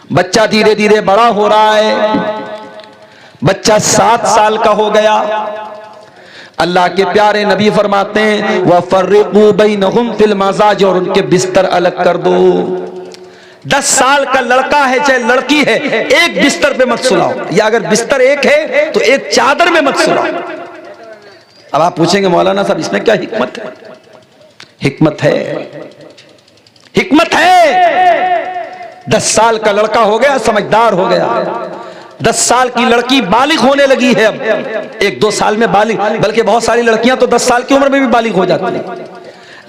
बच्चा धीरे धीरे बड़ा हो रहा है, बच्चा 7 साल का हो गया। अल्लाह के प्यारे नबी फरमाते हैं वफ़र्रिक़ू बैनहुम फिल मज़ाज, और उनके बिस्तर अलग कर दो। 10 साल का लड़का है चाहे लड़की है, एक बिस्तर पे मत सुलाओ, या अगर बिस्तर एक है तो एक चादर में मत सुलाओ। अब आप पूछेंगे मौलाना साहब इसमें क्या हिकमत है? हिकमत है, हिकमत है। 10 साल का लड़का हो गया, समझदार हो गया। 10 साल की लड़की बालिग होने लगी है, अब 1-2 साल में बालिग, बल्कि बहुत सारी लड़कियां तो 10 साल की उम्र में भी बालिग हो जाती है।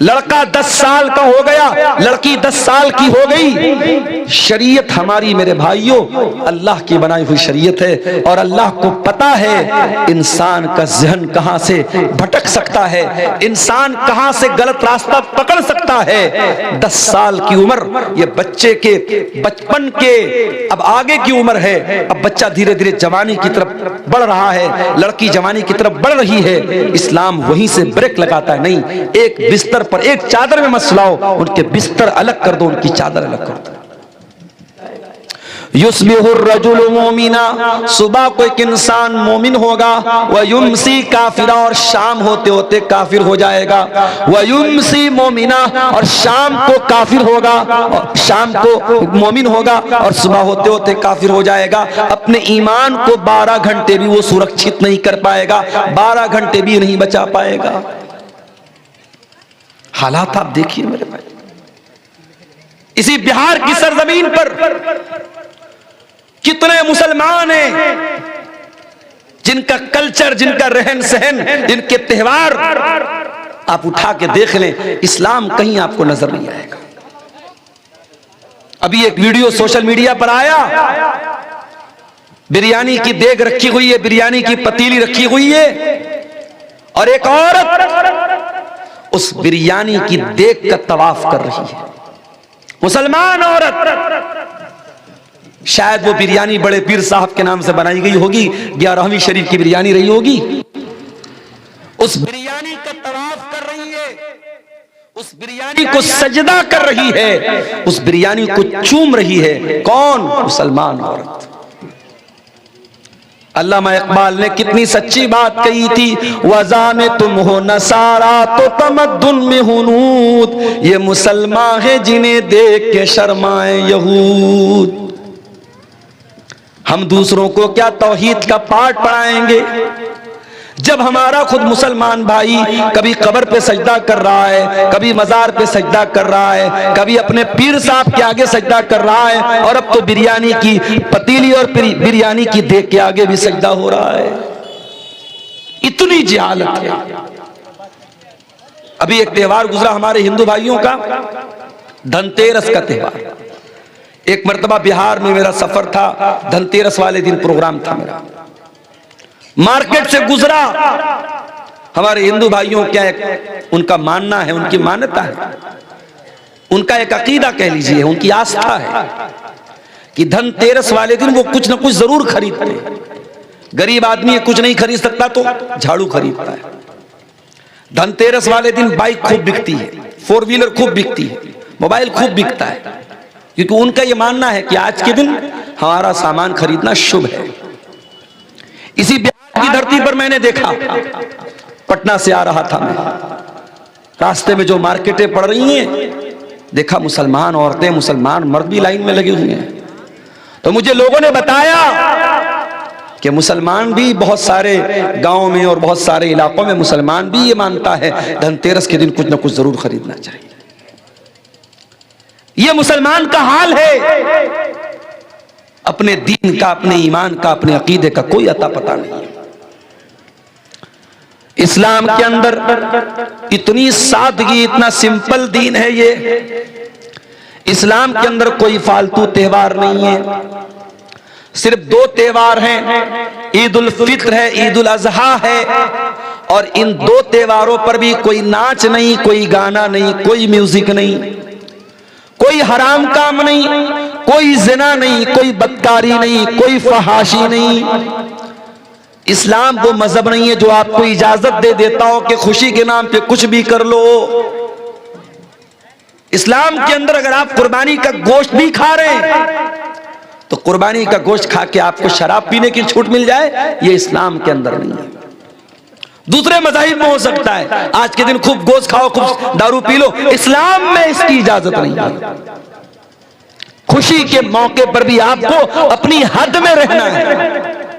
लड़का 10 साल का हो गया, लड़की 10 साल की हो गई। शरीयत हमारी मेरे भाइयों अल्लाह की बनाई हुई शरीयत है, और अल्लाह को पता है इंसान का ज़हन कहां से भटक सकता है, इंसान कहां से गलत रास्ता पकड़ सकता है। 10 साल की उम्र ये बच्चे के बचपन के अब आगे की उम्र है। अब बच्चा धीरे धीरे जवानी की तरफ बढ़ रहा है, लड़की जवानी की तरफ बढ़ रही है। इस्लाम वहीं से ब्रेक लगाता है, नहीं, एक बिस्तर पर, एक चादर में मत सुलाओ, उनके बिस्तर अलग कर दो, उनकी चादर अलग कर दो। युस्बिहुर रजुलु मोमिना, सुबह को एक इंसान मोमिन होगा, व युमसी काफिरा, और शाम होते होते काफिर हो जाएगा। व युमसी मोमिना, और शाम को काफिर होगा, और शाम को मोमिन होगा, और सुबह होते होते काफिर हो जाएगा। अपने ईमान को 12 घंटे भी वो सुरक्षित नहीं कर पाएगा, 12 घंटे भी नहीं बचा पाएगा। हालात आप देखिए मेरे भाई, इसी बिहार की सरजमीन पर कितने मुसलमान हैं जिनका कल्चर, जिनका रहन सहन, जिनके त्योहार आप उठा के देख लें, इस्लाम कहीं आपको नजर नहीं आएगा। अभी एक वीडियो सोशल मीडिया पर आया, बिरयानी की देग रखी हुई है, बिरयानी की पतीली रखी हुई है, और एक औरत उस बिरयानी की देग का तवाफ कर रही है। मुसलमान औरत, शायद वो बिरयानी बड़े पीर साहब के नाम से बनाई गई होगी, 11वीं शरीफ की बिरयानी रही होगी। उस बिरयानी का तवाफ कर रही है, उस बिरयानी को सजदा कर रही है, उस बिरयानी को चूम रही है। कौन? मुसलमान औरत। अल्लामा इकबाल ने कितनी सच्ची बात कही थी, वज़ा में तुम हो नसारा तो तमद्दुन में हुनूद, ये मुसलमान है जिन्हें देख के शर्माए यहूद। हम दूसरों को क्या तौहीद का पाठ पढ़ाएंगे जब हमारा खुद मुसलमान भाई कभी कब्र पे सजदा कर रहा है, कभी मजार पे सजदा कर रहा है, कभी अपने पीर साहब के आगे सजदा कर रहा है, और अब तो बिरयानी की पतीली और बिरयानी की देग के आगे भी सजदा हो रहा है। इतनी जहालत है। अभी एक त्योहार गुजरा हमारे हिंदू भाइयों का, धनतेरस का त्योहार। एक मर्तबा बिहार में मेरा सफर था, धनतेरस वाले दिन प्रोग्राम था मेरा, मार्केट से गुजरा। हमारे हिंदू भाइयों क्या एक उनका मानना है, उनकी मान्यता है, उनका एक अकीदा कह लीजिए, उनकी आस्था है कि धनतेरस वाले दिन वो कुछ ना कुछ जरूर खरीदते हैं। गरीब आदमी कुछ नहीं खरीद सकता तो झाड़ू खरीदता है। धनतेरस वाले दिन बाइक खूब बिकती है, 4 व्हीलर खूब बिकती है, मोबाइल खूब बिकता है, क्योंकि उनका ये मानना है कि आज के दिन हमारा सामान खरीदना शुभ है। इसी बिहार की धरती पर मैंने देखा, पटना से आ रहा था मैं, रास्ते में जो मार्केटें पड़ रही हैं, देखा मुसलमान औरतें, मुसलमान मर्द भी लाइन में लगे हुए हैं। तो मुझे लोगों ने बताया कि मुसलमान भी बहुत सारे गांवों में और बहुत सारे इलाकों में मुसलमान भी ये मानता है धनतेरस के दिन कुछ ना कुछ जरूर खरीदना चाहिए। ये मुसलमान का हाल है। अपने दीन का, अपने ईमान का, अपने अकीदे का कोई अता पता नहीं है। इस्लाम के अंदर इतनी सादगी, इतना सिंपल दीन है ये। इस्लाम के अंदर कोई फालतू त्योहार नहीं है। सिर्फ 2 त्योहार हैं, ईद उल फित्र है, ईद उल अजहा है, और इन 2 त्योहारों पर भी कोई नाच नहीं, कोई गाना नहीं, कोई म्यूजिक नहीं, कोई हराम काम नहीं, कोई जिना नहीं, कोई बदकारी नहीं, कोई फहाशी नहीं। इस्लाम वो मजहब नहीं है जो आपको इजाजत दे देता हो कि खुशी के नाम पे कुछ भी कर लो। इस्लाम के अंदर अगर आप कुर्बानी का गोश्त भी खा रहे हैं तो कुर्बानी का गोश्त खा के आपको शराब पीने की छूट मिल जाए, ये इस्लाम के अंदर नहीं है। दूसरे मज़ाहिब में हो सकता है, आज के दिन खूब गोश्त खाओ, खूब दारू पी लो, इस्लाम में इसकी इजाजत नहीं है। खुशी के मौके पर भी आपको अपनी हद में रहना है,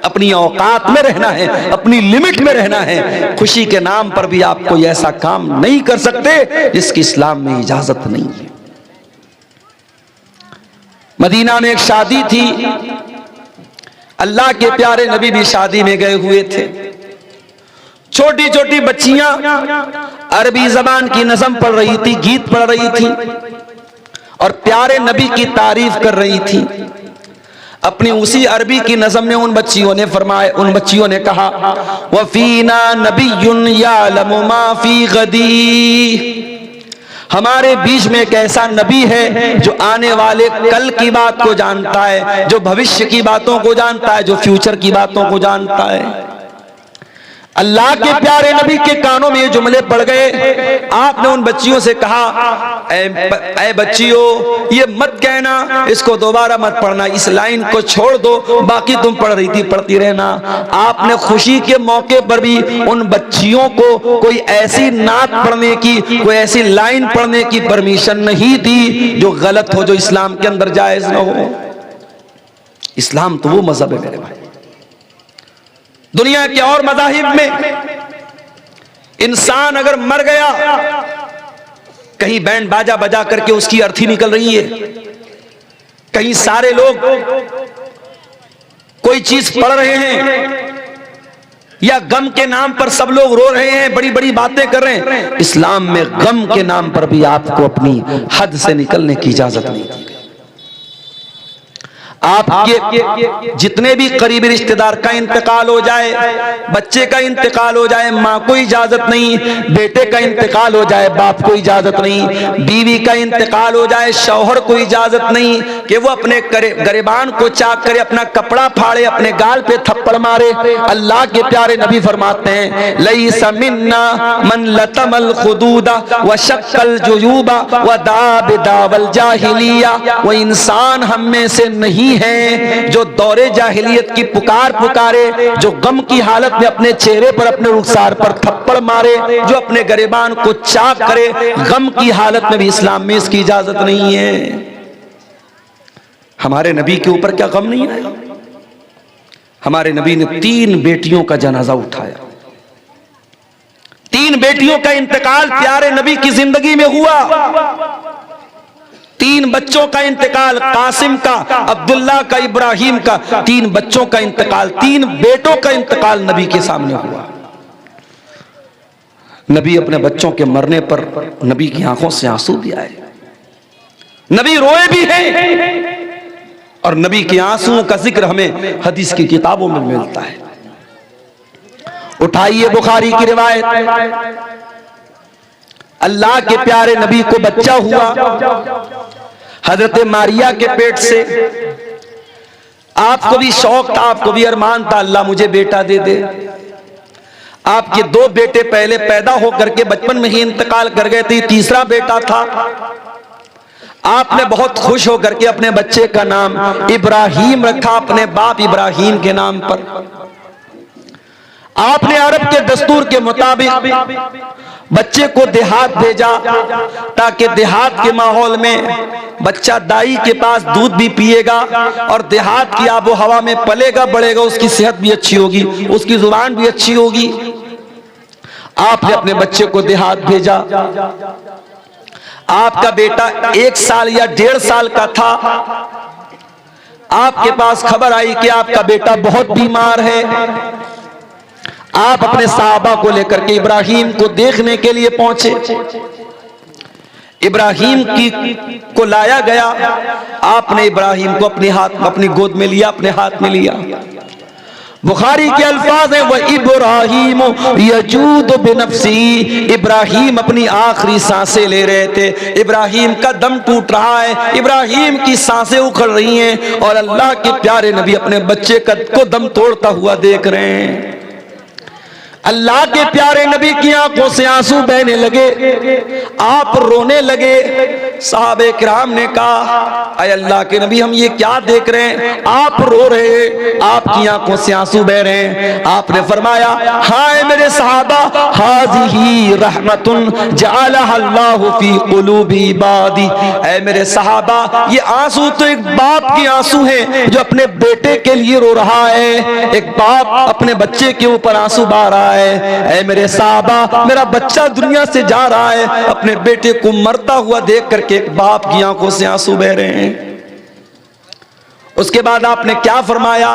अपनी औकात में रहना है, अपनी लिमिट में रहना है। खुशी के नाम पर भी आप कोई ऐसा काम नहीं कर सकते जिसकी इस्लाम में इजाजत नहीं है। मदीना में एक शादी थी, अल्लाह के प्यारे नबी भी शादी में गए हुए थे। छोटी छोटी बच्चियां अरबी जबान की नज़म पढ़ रही थी, गीत पढ़ रही थी और प्यारे नबी की तारीफ कर रही थी। अपनी उसी अरबी की नज़म में उन बच्चियों ने कहा, वफीना नबियुन यालमु मा फी गदी, हमारे बीच में एक ऐसा नबी है जो आने वाले कल की बात को जानता है, जो भविष्य की बातों को जानता है, जो फ्यूचर की बातों को जानता है। अल्लाह के प्यारे नबी के कानों में ये जुमले पड़ गए। आपने उन बच्चियों से कहा, ऐ बच्चियों, ये मत कहना, इसको दोबारा मत पढ़ना, इस लाइन को छोड़ दो, बाकी तुम पढ़ रही थी पढ़ती रहना। आपने खुशी के मौके पर भी उन बच्चियों को कोई ऐसी नात पढ़ने की, कोई ऐसी लाइन पढ़ने की परमिशन नहीं दी जो गलत हो, जो इस्लाम के अंदर जायज न हो। इस्लाम तो वो मजहब है मेरे भाई। दुनिया के और मज़ाहिब में इंसान अगर मर गया, कहीं बैंड बाजा बजा करके उसकी अर्थी निकल रही है, कहीं सारे लोग कोई चीज पढ़ रहे हैं, या गम के नाम पर सब लोग रो रहे हैं, बड़ी बड़ी बातें कर रहे हैं। इस्लाम में गम के नाम पर भी आपको अपनी हद से निकलने की इजाजत नहीं दी। आपके जितने भी करीबी रिश्तेदार का इंतकाल हो जाए, बच्चे का इंतकाल हो जाए, माँ को इजाजत नहीं, बेटे का इंतकाल हो जाए, बाप को इजाजत नहीं, बीवी का इंतकाल हो जाए, शौहर को इजाजत नहीं कि वो अपने गरेबान को चाक करे, अपना कपड़ा फाड़े, अपने गाल पे थप्पड़ मारे। अल्लाह के प्यारे नबी फरमाते हैं, लैसा मिन्ना मन लतमल खुदूदा व शक्कल जुयूबा व दाब दावल जाहिलिया, वो इंसान हम में से नहीं है जो दौरे जाहिलियत की पुकार पुकारे, जो गम की हालत में अपने चेहरे पर, अपने रुखसार पर थप्पड़ मारे, जो अपने गरेबान को चाक करे। गम की हालत में भी इस्लाम में इसकी इजाजत नहीं है। हमारे नबी के ऊपर क्या गम नहीं है? हमारे नबी ने 3 बेटियों का जनाजा उठाया। 3 बेटियों का इंतकाल प्यारे नबी की जिंदगी में हुआ। 3 बच्चों का इंतकाल, कासिम का, अब्दुल्ला का, इब्राहिम का, 3 बच्चों का इंतकाल, 3 बेटों का इंतकाल नबी के सामने हुआ। नबी अपने बच्चों के मरने पर नबी की आंखों से आंसू भी आए, नबी रोए भी हैं, और नबी के आंसुओं का जिक्र हमें हदीस की किताबों में मिलता है। उठाइए बुखारी की रिवायत, अल्लाह के प्यारे नबी को बच्चा हुआ हजरत मारिया के पेट से। आपको भी शौक था, आपको भी अरमान था, अल्लाह मुझे बेटा दे दे। आपके 2 बेटे पहले पैदा होकर के बचपन में ही इंतकाल कर गए थे, तीसरा बेटा था। आपने बहुत खुश होकर के अपने बच्चे का नाम इब्राहिम रखा, अपने बाप इब्राहिम के नाम पर। आपने अरब के दस्तूर के मुताबिक बच्चे को देहात भेजा, ताकि देहात के माहौल में बच्चा दाई के पास दूध भी पिएगा और देहात की आबो हवा में पलेगा बढ़ेगा, उसकी सेहत भी अच्छी होगी, उसकी जुबान भी अच्छी होगी। आपने अपने बच्चे को देहात भेजा। आपका बेटा 1 साल या 1.5 साल का था। आपके पास खबर आई कि आपका बेटा बहुत बीमार है। आप अपने साहबा को लेकर के इब्राहिम को देखने के लिए पहुंचे। इब्राहिम को लाया गया। आपने इब्राहिम को अपनी गोद में लिया, अपने हाथ में लिया। बुखारी के अल्फाज हैं, वह इब्राहिम यजूद बिनफ्सी, इब्राहिम अपनी आखिरी सांसें ले रहे थे। इब्राहिम का दम टूट रहा है, इब्राहिम की सांसें उखड़ रही हैं और अल्लाह के प्यारे नबी अपने बच्चे को दम तोड़ता हुआ देख रहे हैं। अल्लाह के प्यारे नबी की आंखों से आंसू बहने लगे, आप रोने लगे। साहबे किराम ने कहा, अय अल्लाह के नबी, हम ये क्या देख रहे हैं, आप रो रहे हैं, आपकी आंखों से आंसू बह रहे हैं। आपने फरमाया, हाय मेरे सहाबा, हाज़िही रहमतुन जअलहा अल्लाहु फी क़ुलूबि इबादी। ऐ मेरे सहाबा, ये आंसू तो एक बाप के आंसू हैं जो अपने बेटे के लिए रो रहा है। एक बाप अपने बच्चे के ऊपर आंसू बहा रहा है। ऐ मेरे सहाबा, मेरा बच्चा दुनिया से जा रहा है, अपने बेटे को मरता हुआ देख करके एक बाप की आंखों से आंसू बह रहे हैं। उसके बाद आपने क्या फरमाया,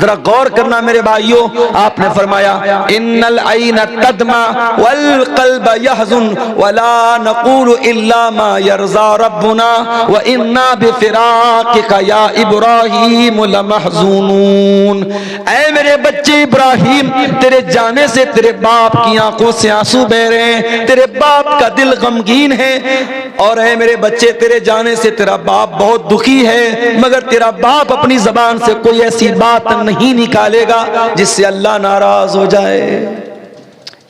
जरा गौर करना मेरे भाइयों। आपने फरमाया, इन्नल ऐना तदमा वल क़ल्ब यहज़ुन वला नक़ूलु इल्ला मा यरज़ा रब्बुना व इन्ना बिफ़िराक़िका या इब्राहीम लमहज़ूनून। ऐ मेरे बच्चे इब्राहिम, तेरे जाने से तेरे बाप की आंखों से आंसू बह रहे हैं, तेरे बाप का दिल गमगीन है। और ऐ मेरे बच्चे, तेरे जाने से तेरा बाप बहुत दुखी है, मगर तेरा बाप अपनी जबान से कोई ऐसी बात नहीं निकालेगा जिससे अल्लाह नाराज हो जाए।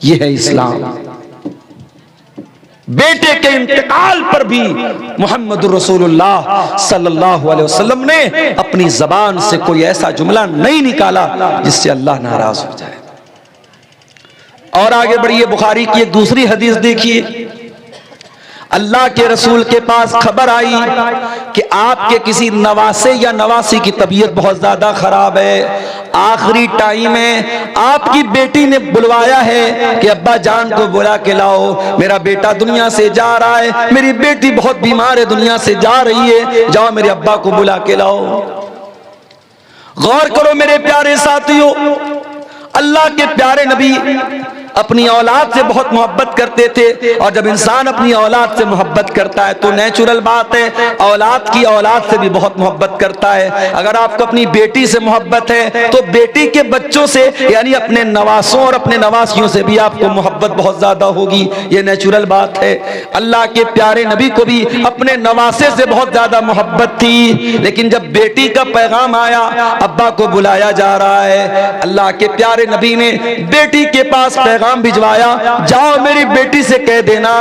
यह है इस्लाम। बेटे के इंतकाल पर भी मोहम्मद रसूलुल्लाह सल्लल्लाहु अलैहि वसल्लम ने अपनी जबान से कोई ऐसा जुमला नहीं निकाला जिससे अल्लाह नाराज हो जाए। और आगे बढ़िए, बुखारी की एक दूसरी हदीस देखिए। अल्लाह के रसूल के पास खबर आई कि आपके किसी नवासे या नवासी की तबीयत बहुत ज्यादा खराब है, आखिरी टाइम है, आपकी बेटी ने बुलवाया है कि अब्बा जान को बुला के लाओ, मेरा बेटा दुनिया से जा रहा है, मेरी बेटी बहुत बीमार है, दुनिया से जा रही है, जाओ मेरे अब्बा को बुला के लाओ। गौर करो मेरे प्यारे साथियों, अल्लाह के प्यारे नबी अपनी औलाद से बहुत मोहब्बत करते थे, और जब इंसान अपनी औलाद से मोहब्बत करता है तो नेचुरल बात है औलाद की औलाद से भी बहुत मोहब्बत करता है। अगर आपको अपनी बेटी से मोहब्बत है तो बेटी के बच्चों से, यानी अपने नवासों और अपने नवासियों से भी आपको मोहब्बत बहुत ज्यादा होगी, ये नेचुरल बात है। अल्लाह के प्यारे नबी को भी अपने नवासे से बहुत ज्यादा मोहब्बत थी, लेकिन जब बेटी का पैगाम आया, अब्बा को बुलाया जा रहा है, अल्लाह के प्यारे नबी ने बेटी के पास पैगाम भिजवाया, जाओ मेरी बेटी से कह देना,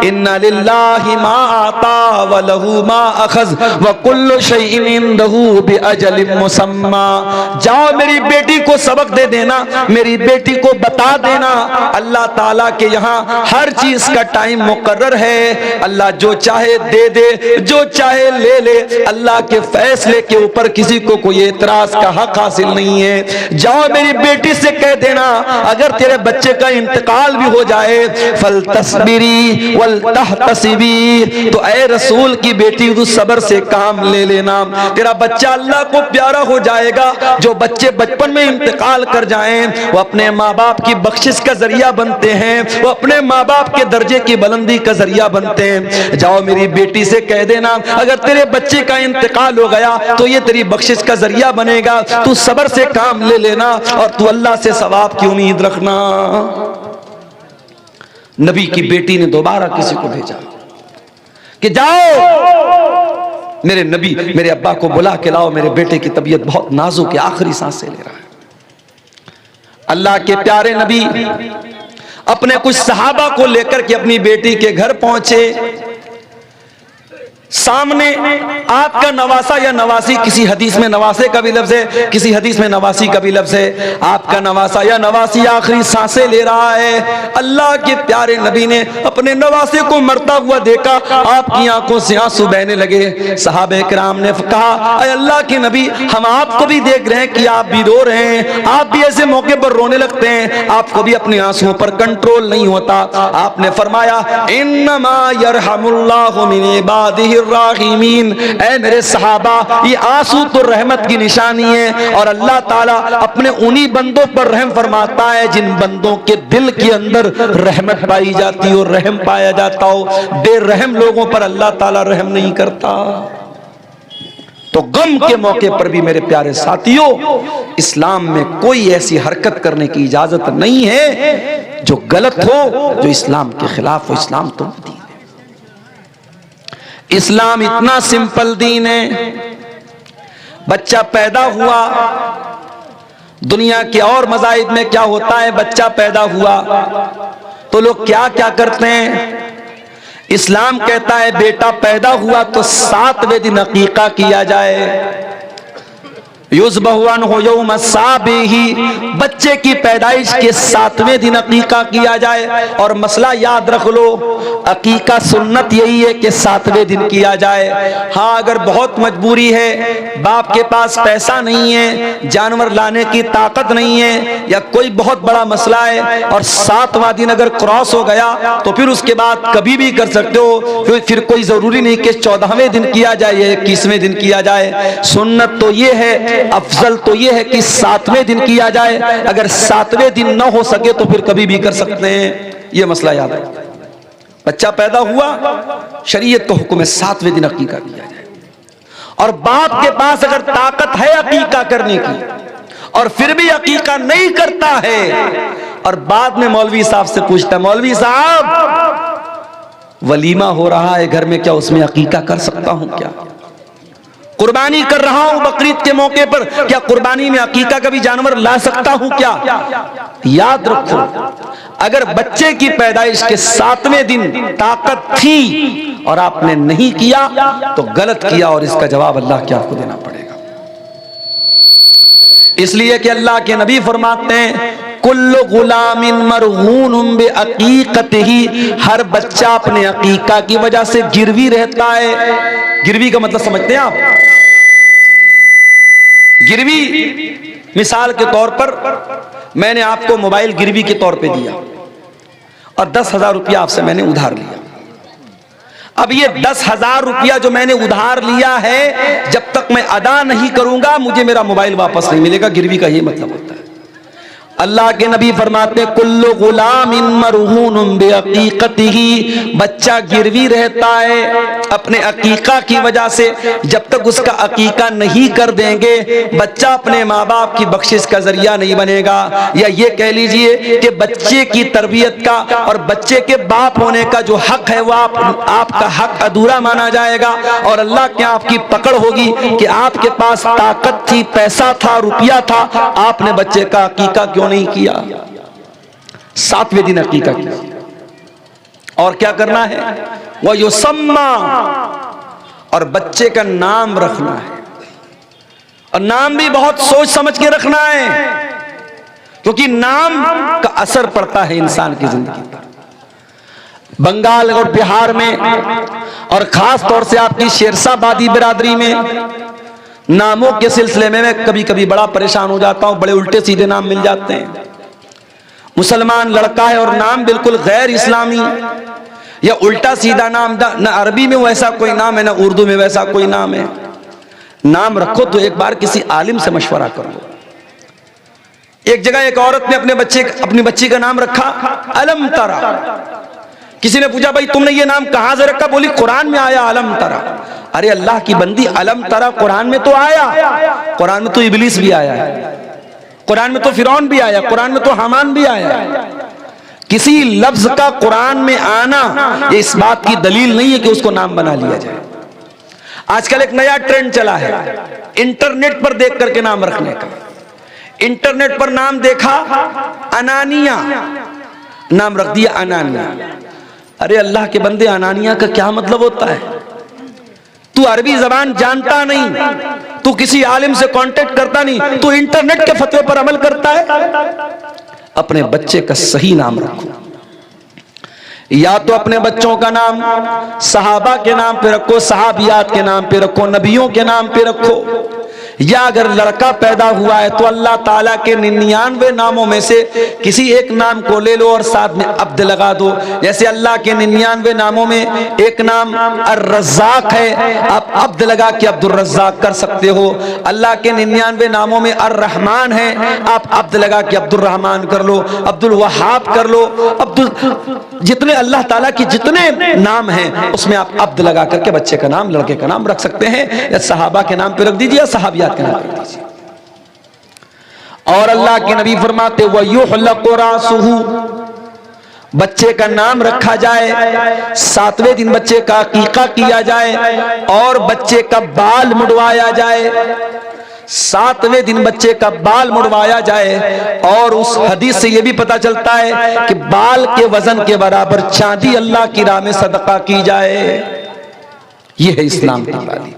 इन्ना लिल्लाहि मा आता व लहू मा अखज़ व कुल्लु शैइन इंदहू बिअजलिन मुसम्मा। जाओ मेरी बेटी को सबक दे देना, मेरी बेटी को बता देना, अल्लाह ताला के यहाँ हर चीज का टाइम मुकर्रर है, अल्लाह जो चाहे दे दे, जो चाहे ले ले, अल्लाह के फैसले के ऊपर किसी को कोई एतराज का हक हासिल नहीं है। जाओ मेरी बेटी से कह देना, अगर तेरे बच्चे का इंतकाल भी हो जाए, फल तस्बिरी वल तहतसिबी, तो ऐ रसूल की बेटी तू सब्र से काम ले लेना, तेरा बच्चा अल्लाह को प्यारा हो जाएगा। जो बच्चे बचपन में इंतकाल कर जाएं वो अपने माँ बाप की बख्शिश का जरिया बनते हैं, वो अपने माँ बाप के दर्जे की बुलंदी का जरिया बनते हैं। जाओ मेरी बेटी से कह देना, अगर तेरे बच्चे का इंतकाल हो गया तो ये तेरी बख्शिश का जरिया बनेगा, तू सब्र से काम ले लेना और तू अल्लाह से सवाब की उम्मीद रखना। नबी की बेटी ने दोबारा किसी को भेजा कि जाओ मेरे नबी, मेरे अब्बा को बुला के लाओ, मेरे बेटे की तबीयत बहुत नाजुक है, आखिरी सांसें ले रहा है। अल्लाह के प्यारे नबी अपने कुछ सहाबा को लेकर के अपनी बेटी के घर पहुंचे। सामने आपका नवासा या नवासी, किसी हदीस में नवासे का भी लफ्ज है, किसी हदीस में नवासी का भी लफ्ज है, आपका नवासा या नवासी आखिरी सांसें ले रहा है। अल्लाह के प्यारे नबी ने अपने नवासे को मरता हुआ देखा, आपकी आंखों से आंसू बहने लगे। सहाबे किराम ने कहा, अरे अल्लाह के नबी, हम आपको भी देख रहे हैं कि आप भी रो रहे हैं, आप भी ऐसे मौके पर रोने लगते हैं, आपको भी अपने आंसुओं पर कंट्रोल नहीं होता। आपने फरमाया, इन्नमा यरहमुल्लाहु मिन इबादिहि राहिमीन। ऐ मेरे सहाबा, ये आंसू तो रहमत की निशानी है, और अल्लाह ताला अपने उन्हीं बंदों पर रहम फरमाता है जिन बंदों के दिल के अंदर रहमत पाई जाती हो, रहम पाया जाता हो। बेरहम लोगों पर अल्लाह ताला रहम नहीं करता। तो गम के मौके पर भी मेरे प्यारे साथियों, इस्लाम में कोई ऐसी हरकत करने की इजाजत नहीं है जो गलत हो, जो इस्लाम के खिलाफ हो। इस्लाम तो दीन है, इस्लाम इतना सिंपल दीन है। बच्चा पैदा हुआ, दुनिया के और मज़ाहिब में क्या होता है, बच्चा पैदा हुआ तो लोग क्या क्या करते हैं। इस्लाम कहता है बेटा पैदा हुआ तो 7वें दिन अकीका किया जाए। युज़बहुअन हो यौम साबिही, बच्चे की पैदाइश के 7वें दिन अकीका किया जाए। और मसला याद रख लो, अकीका सुन्नत यही है कि 7वें दिन किया जाए। हाँ, अगर बहुत मजबूरी है, बाप के पास पैसा नहीं है, जानवर लाने की ताकत नहीं है, या कोई बहुत बड़ा मसला है और 7वां दिन अगर क्रॉस हो गया तो फिर उसके बाद कभी भी कर सकते हो। फिर कोई जरूरी नहीं कि 14वें दिन किया जाए या 21वें दिन किया जाए। सुन्नत तो ये है, अफजल तो ये है कि 7वें दिन किया जाए। अगर 7वें दिन न हो सके तो फिर कभी भी कर सकते हैं। ये मसला याद है। बच्चा पैदा हुआ, शरीयत का हुक्म है 7वें दिन अकीका किया जाए। और बाप के पास अगर ताकत है अकीका करने की और फिर भी अकीका नहीं करता है और बाद में मौलवी साहब से पूछता है, मौलवी साहब वलीमा हो रहा है घर में, क्या उसमें अकीका कर सकता हूं? क्या कुर्बानी कर रहा हूं बकरीद के मौके पर, क्या कुर्बानी में अकीका का भी जानवर ला सकता हूं क्या? याद रखो, अगर बच्चे की पैदाइश के 7वें दिन ताकत थी और आपने नहीं किया तो गलत किया और इसका जवाब अल्लाह के आपको देना पड़ेगा। इसलिए कि अल्लाह के नबी फरमाते हैं, कुल्लु गुलामिन मरहूनुम बिअकीकतिही, हर बच्चा अपने अकीका की वजह से गिरवी रहता है। गिरवी का मतलब समझते हैं आप? गिरवी मिसाल के तौर पर मैंने आपको मोबाइल गिरवी के तौर पे दिया और 10,000 रुपया आपसे मैंने उधार लिया। अब ये 10,000 रुपया जो मैंने उधार लिया है, जब तक मैं अदा नहीं करूंगा मुझे मेरा मोबाइल वापस नहीं मिलेगा। गिरवी का ये मतलब होता है। अल्लाह के नबी फरमाते कुल्लु गुलामिन मरहूनुम बिअकीकतिही, बच्चा गिरवी रहता है अपने अकीका की वजह से। जब तक उसका अकीका नहीं कर देंगे बच्चा अपने माँ बाप की बख्शिश का जरिया नहीं बनेगा। या ये कह लीजिए कि बच्चे की तरबियत का और बच्चे के बाप होने का जो हक है वो आपका हक अधूरा माना जाएगा और अल्लाह के आपकी पकड़ होगी कि आपके पास ताकत थी, पैसा था, रुपया था, आपने बच्चे का अकीका क्यों नहीं किया? 7वें दिन अकीका किया। और क्या करना है? वह युसम्मा, और बच्चे का नाम रखना है। और नाम भी बहुत सोच समझ के रखना है, क्योंकि नाम का असर पड़ता है इंसान की जिंदगी पर। बंगाल और बिहार में और खास तौर से आपकी शेरशाबादी बिरादरी में नामों के सिलसिले में मैं कभी कभी बड़ा परेशान हो जाता हूं। बड़े उल्टे सीधे नाम मिल जाते हैं। मुसलमान लड़का है और नाम बिल्कुल गैर इस्लामी या उल्टा सीधा नाम, न अरबी में वैसा कोई नाम है, न उर्दू में वैसा कोई नाम है। नाम रखो तो एक बार किसी आलिम से मशवरा कर लो। एक जगह एक औरत ने अपनी बच्ची का नाम रखा अलम तरा। किसी ने पूछा भाई तुमने ये नाम कहां से रखा? बोली कुरान में आया अलम तरा। अरे अल्लाह की बंदी, अलम तरा कुरान में तो आया, कुरान में तो इबलीस भी आया है, कुरान में तो फिरौन भी आया, कुरान में तो हामान भी आया। किसी लफ्ज का कुरान में आना ये इस बात की दलील नहीं है कि उसको नाम बना लिया जाए। आजकल एक नया ट्रेंड चला है इंटरनेट पर देख करके नाम रखने का। इंटरनेट पर नाम देखा अनानिया, नाम रख दिया अनानिया। अरे अल्लाह के बंदे, अनानिया का क्या मतलब होता है? तू अरबी जबान जानता नहीं, तू किसी आलिम से कांटेक्ट करता नहीं, तू इंटरनेट के फतवे पर अमल करता है। अपने बच्चे का सही नाम रखो। या तो अपने बच्चों का नाम सहाबा के नाम पे रखो, सहाबियात के नाम पे रखो, नबियों के नाम पे रखो। या अगर लड़का पैदा हुआ है तो अल्लाह ताला के 99 नामों में से किसी एक नाम को ले लो और साथ में अब्द लगा दो। जैसे अल्लाह के 99 नामों में एक नाम अर्रज़्ज़ाक़ है, आप अब्द लगा के अब्दुल रज़्ज़ाक़ कर सकते हो। अल्लाह के 99 नामों में अर्रहमान है, आप अब्द लगा के अब्दुल रहमान कर लो, अब्दुल वहाब कर लो, जितने अल्लाह ताला के जितने नाम हैं उसमें आप अब्द लगा करके बच्चे का नाम, लड़के का नाम रख सकते हैं। या सहाबा के नाम पे रख दीजिए, सहाबियात के नाम पे रख दीजिए। और अल्लाह के नबी फरमाते वयुहलक़ु रासुहु, बच्चे का नाम रखा जाए, 7वें दिन बच्चे का अकीका किया जाए और बच्चे का बाल मुड़वाया जाए। 7वें दिन बच्चे का बाल मुड़वाया जाए। और उस हदीस से यह भी पता चलता है कि बाल के वजन के बराबर चांदी अल्लाह की राह में सदका की जाए। यह है इस्लाम की तालीम।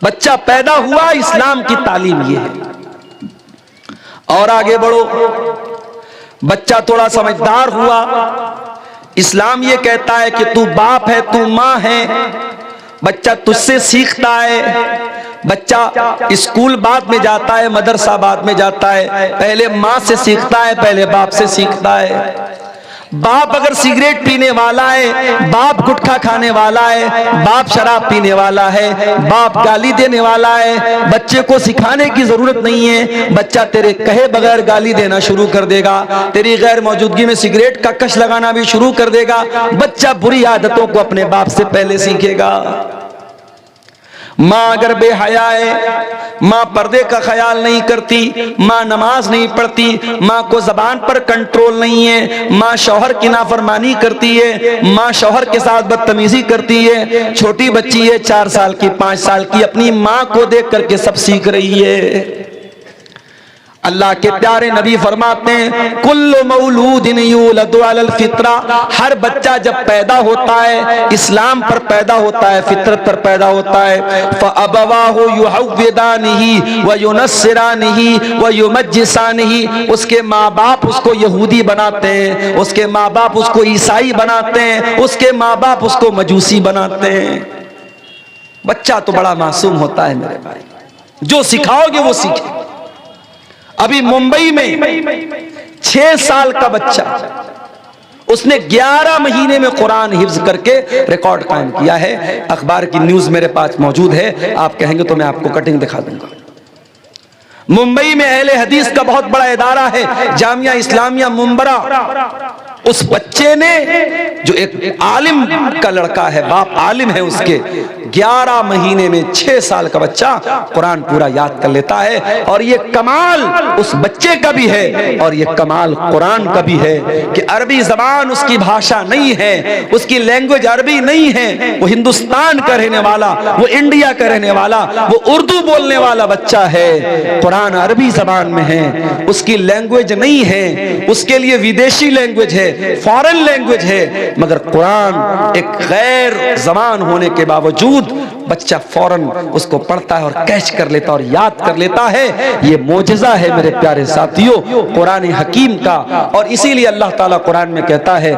बच्चा पैदा हुआ, इस्लाम की तालीम यह है। और आगे बढ़ो, बच्चा थोड़ा समझदार हुआ, इस्लाम ये कहता है कि तू बाप है, तू मां है। बच्चा तुझसे सीखता है। बच्चा स्कूल बाद में जाता है, मदरसा बाद में जाता है, पहले मां से सीखता है, पहले बाप से सीखता है। बाप अगर सिगरेट पीने वाला है, बाप गुटखा खाने वाला है, बाप शराब पीने वाला है, बाप गाली देने वाला है, बच्चे को सिखाने की जरूरत नहीं है। बच्चा तेरे कहे बगैर गाली देना शुरू कर देगा, तेरी गैर मौजूदगी में सिगरेट का कश लगाना भी शुरू कर देगा। बच्चा बुरी आदतों को अपने बाप से पहले सीखेगा। माँ अगर बेहया है, माँ पर्दे का ख्याल नहीं करती, माँ नमाज नहीं पढ़ती, माँ को जबान पर कंट्रोल नहीं है, माँ शौहर की नाफरमानी करती है, माँ शौहर के साथ बदतमीजी करती है, छोटी बच्ची है 4 साल की 5 साल की, अपनी माँ को देख करके सब सीख रही है। अल्लाह के प्यारे नबी फरमाते हैं कुल्लु मौलूदिन यूलदु अलल फित्रा, हर बच्चा जब पैदा होता है इस्लाम पर पैदा होता है, फितरत पर पैदा होता है। फअबवाहु युहव्विदानिही व युनस्सिरानिही व युमज्जिसानिही, उसके माँ बाप उसको यहूदी बनाते हैं, उसके माँ बाप उसको ईसाई बनाते हैं, उसके माँ बाप उसको मजूसी बनाते हैं। बच्चा तो बड़ा मासूम होता है मेरे भाई, जो सिखाओगे वो सीखे। अभी मुंबई में 6 साल का बच्चा, उसने 11 महीने में कुरान हिफ्ज करके रिकॉर्ड कायम किया है। अखबार की न्यूज मेरे पास मौजूद है, आप कहेंगे तो मैं आपको कटिंग दिखा दूंगा। मुंबई में अहले हदीस का बहुत बड़ा इदारा है, जामिया इस्लामिया मुंबरा। उस बच्चे ने, जो एक आलिम का लड़का है, बाप आलिम है उसके, 11 महीने में 6 साल का बच्चा कुरान पूरा याद कर लेता है। और ये कमाल उस बच्चे का भी है और ये कमाल कुरान का भी है कि अरबी जबान उसकी भाषा नहीं है, उसकी लैंग्वेज अरबी नहीं है। वो हिंदुस्तान का रहने वाला, वो इंडिया का रहने वाला, वो उर्दू बोलने वाला बच्चा है। कुरान अरबी जबान में है, उसकी लैंग्वेज नहीं है, उसके लिए विदेशी लैंग्वेज है, फॉरेन लैंग्वेज है, मगर कुरान एक गैर जबान होने के बावजूद बच्चा फौरन उसको पढ़ता है और कैच कर लेता और याद कर लेता है। ये मोजज़ा है मेरे प्यारे साथियों कुरान हकीम का। और इसीलिए अल्लाह ताला कुरान में कहता है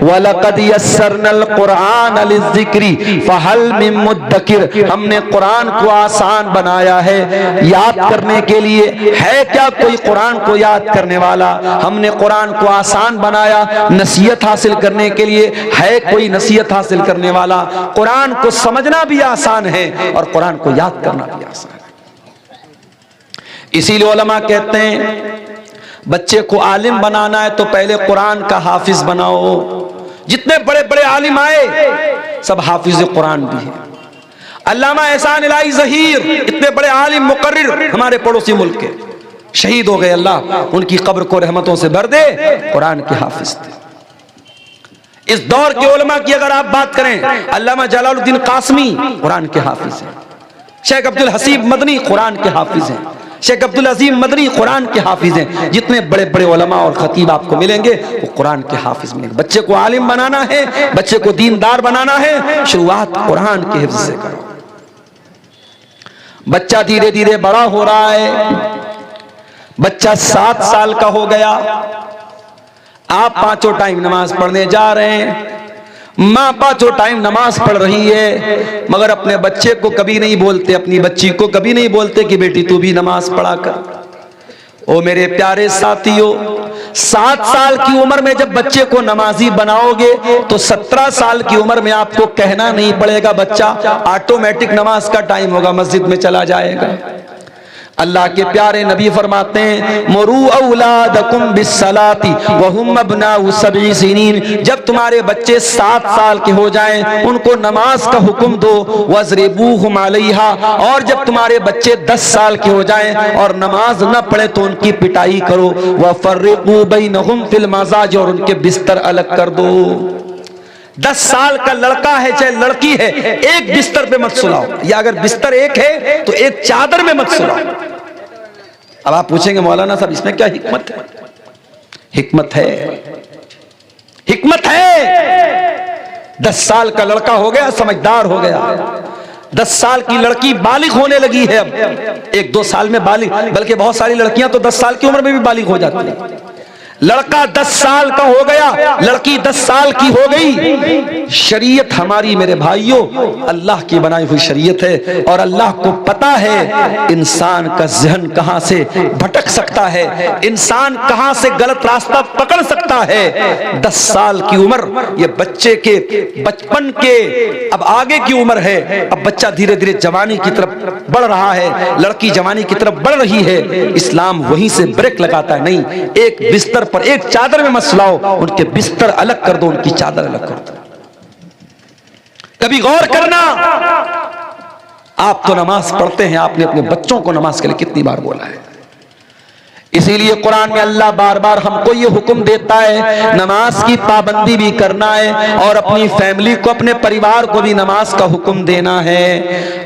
वलक़द यस्सरनल कुरान लिज़्ज़िक्रि फ़हल मिन मुद्दकिर, हमने कुरान को आसान बनाया है याद करने के लिए, है क्या कोई कुरान को याद करने वाला? हमने कुरान को आसान बनाया नसीहत हासिल करने के लिए, है कोई नसीहत हासिल करने वाला? कुरान को समझना भी आसान है और कुरान को याद करना भी आसान है। इसीलिए उलमा कहते हैं बच्चे को आलिम बनाना है तो पहले कुरान का हाफिज बनाओ। जितने बड़े बड़े आलिम आए सब हाफिज कुरान भी हैं। अल्लामा एहसान इलाही ज़हीर इतने बड़े आलिम मुकर्रिर हमारे पड़ोसी मुल्क के शहीद हो गए, अल्लाह उनकी कब्र को रहमतों से भर दे, कुरान के हाफिज थे। इस दौर के उलमा की अगर आप बात करें, अल्लामा जलालुद्दीन कासमी कुरान के हाफिज हैं, शेख अब्दुल हसीब मदनी कुरान के हाफिज हैं, शेख अब्दुल अजीम मदनी कुरान के हाफिज हैं। जितने बड़े बड़े उलमा और खतीब आपको मिलेंगे वो कुरान के हाफिज मिलेंगे। बच्चे को आलिम बनाना है, बच्चे को दीनदार बनाना है, शुरुआत कुरान के हिफ्ज से करो। बच्चा धीरे धीरे बड़ा हो रहा है, बच्चा 7 साल का हो गया, आप 5 टाइम नमाज पढ़ने जा रहे हैं, माँ 5 टाइम नमाज पढ़ रही है, मगर अपने बच्चे को कभी नहीं बोलते, अपनी बच्ची को कभी नहीं बोलते कि बेटी तू भी नमाज पढ़ा कर। ओ मेरे प्यारे साथियों, 7 साल की उम्र में जब बच्चे को नमाजी बनाओगे तो 17 साल की उम्र में आपको कहना नहीं पड़ेगा, बच्चा ऑटोमेटिक नमाज का टाइम होगा, मस्जिद में चला जाएगा। अल्लाह के प्यारे नबी फरमाते हैं मुरू औलादकुम बिस्सलाती वहुम अबनाउ सबई सिनीन, जब तुम्हारे बच्चे 7 साल के हो जाएं उनको नमाज का हुक्म दो, वज़रिबूहुम अलैहा, और जब तुम्हारे बच्चे 10 साल के हो जाएं और नमाज न पढ़े तो उनकी पिटाई करो, वफ़र्रिक़ू बैनहुम फिल मज़ाज, और उनके बिस्तर अलग कर दो। 10 साल का लड़का है चाहे लड़की है, एक बिस्तर पे मत सुलाओ, या अगर बिस्तर एक है तो एक चादर में मत सुलाओ। अब आप पूछेंगे मौलाना साहब इसमें क्या हिकमत है? हिकमत है, हिकमत है। 10 साल का लड़का हो गया, समझदार हो गया, 10 साल की लड़की बालिग होने लगी है, अब 1-2 साल में बालिग, बल्कि बहुत सारी लड़कियां तो 10 साल की उम्र में भी बालिग हो जाती है। लड़का 10 साल का हो गया, लड़की 10 साल की हो गई। शरीयत हमारी मेरे भाइयों अल्लाह की बनाई हुई शरीयत है, और अल्लाह को पता है इंसान का ज़हन कहां से भटक सकता है, इंसान कहां से गलत रास्ता पकड़ सकता है। 10 साल की उम्र ये बच्चे के बचपन के अब आगे की उम्र है। अब बच्चा धीरे धीरे जवानी की तरफ बढ़ रहा है, लड़की जवानी की तरफ बढ़ रही है। इस्लाम वहीं से ब्रेक लगाता है, नहीं, एक बिस्तर पर एक चादर में मत सुलाओ, उनके बिस्तर अलग कर दो, उनकी चादर अलग कर दो। कभी गौर करना, आप तो नमाज पढ़ते हैं, आपने अपने बच्चों को नमाज के लिए कितनी बार बोला है? इसीलिए कुरान में अल्लाह बार बार हमको ये हुक्म देता है नमाज की पाबंदी भी करना है, और अपनी फैमिली को, अपने परिवार को भी नमाज का हुक्म देना है।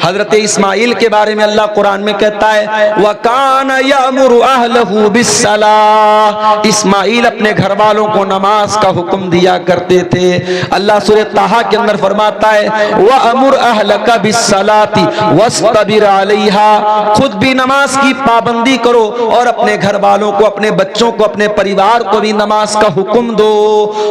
हजरत इस्माइल के बारे में अल्लाह कुरान में कहता है वकान यअमुरु अहलहु बिस्सलाह, इस्माइल अपने घर वालों को नमाज का हुक्म दिया करते थे। अल्लाह सूरह ताहा के अंदर फरमाता है वअमुर अहलका बिस्सलाति वस्तबिर अलैहा, खुद भी नमाज की पाबंदी करो और अपने घर वालों को, अपने बच्चों को, अपने परिवार को भी नमाज का हुक्म दो।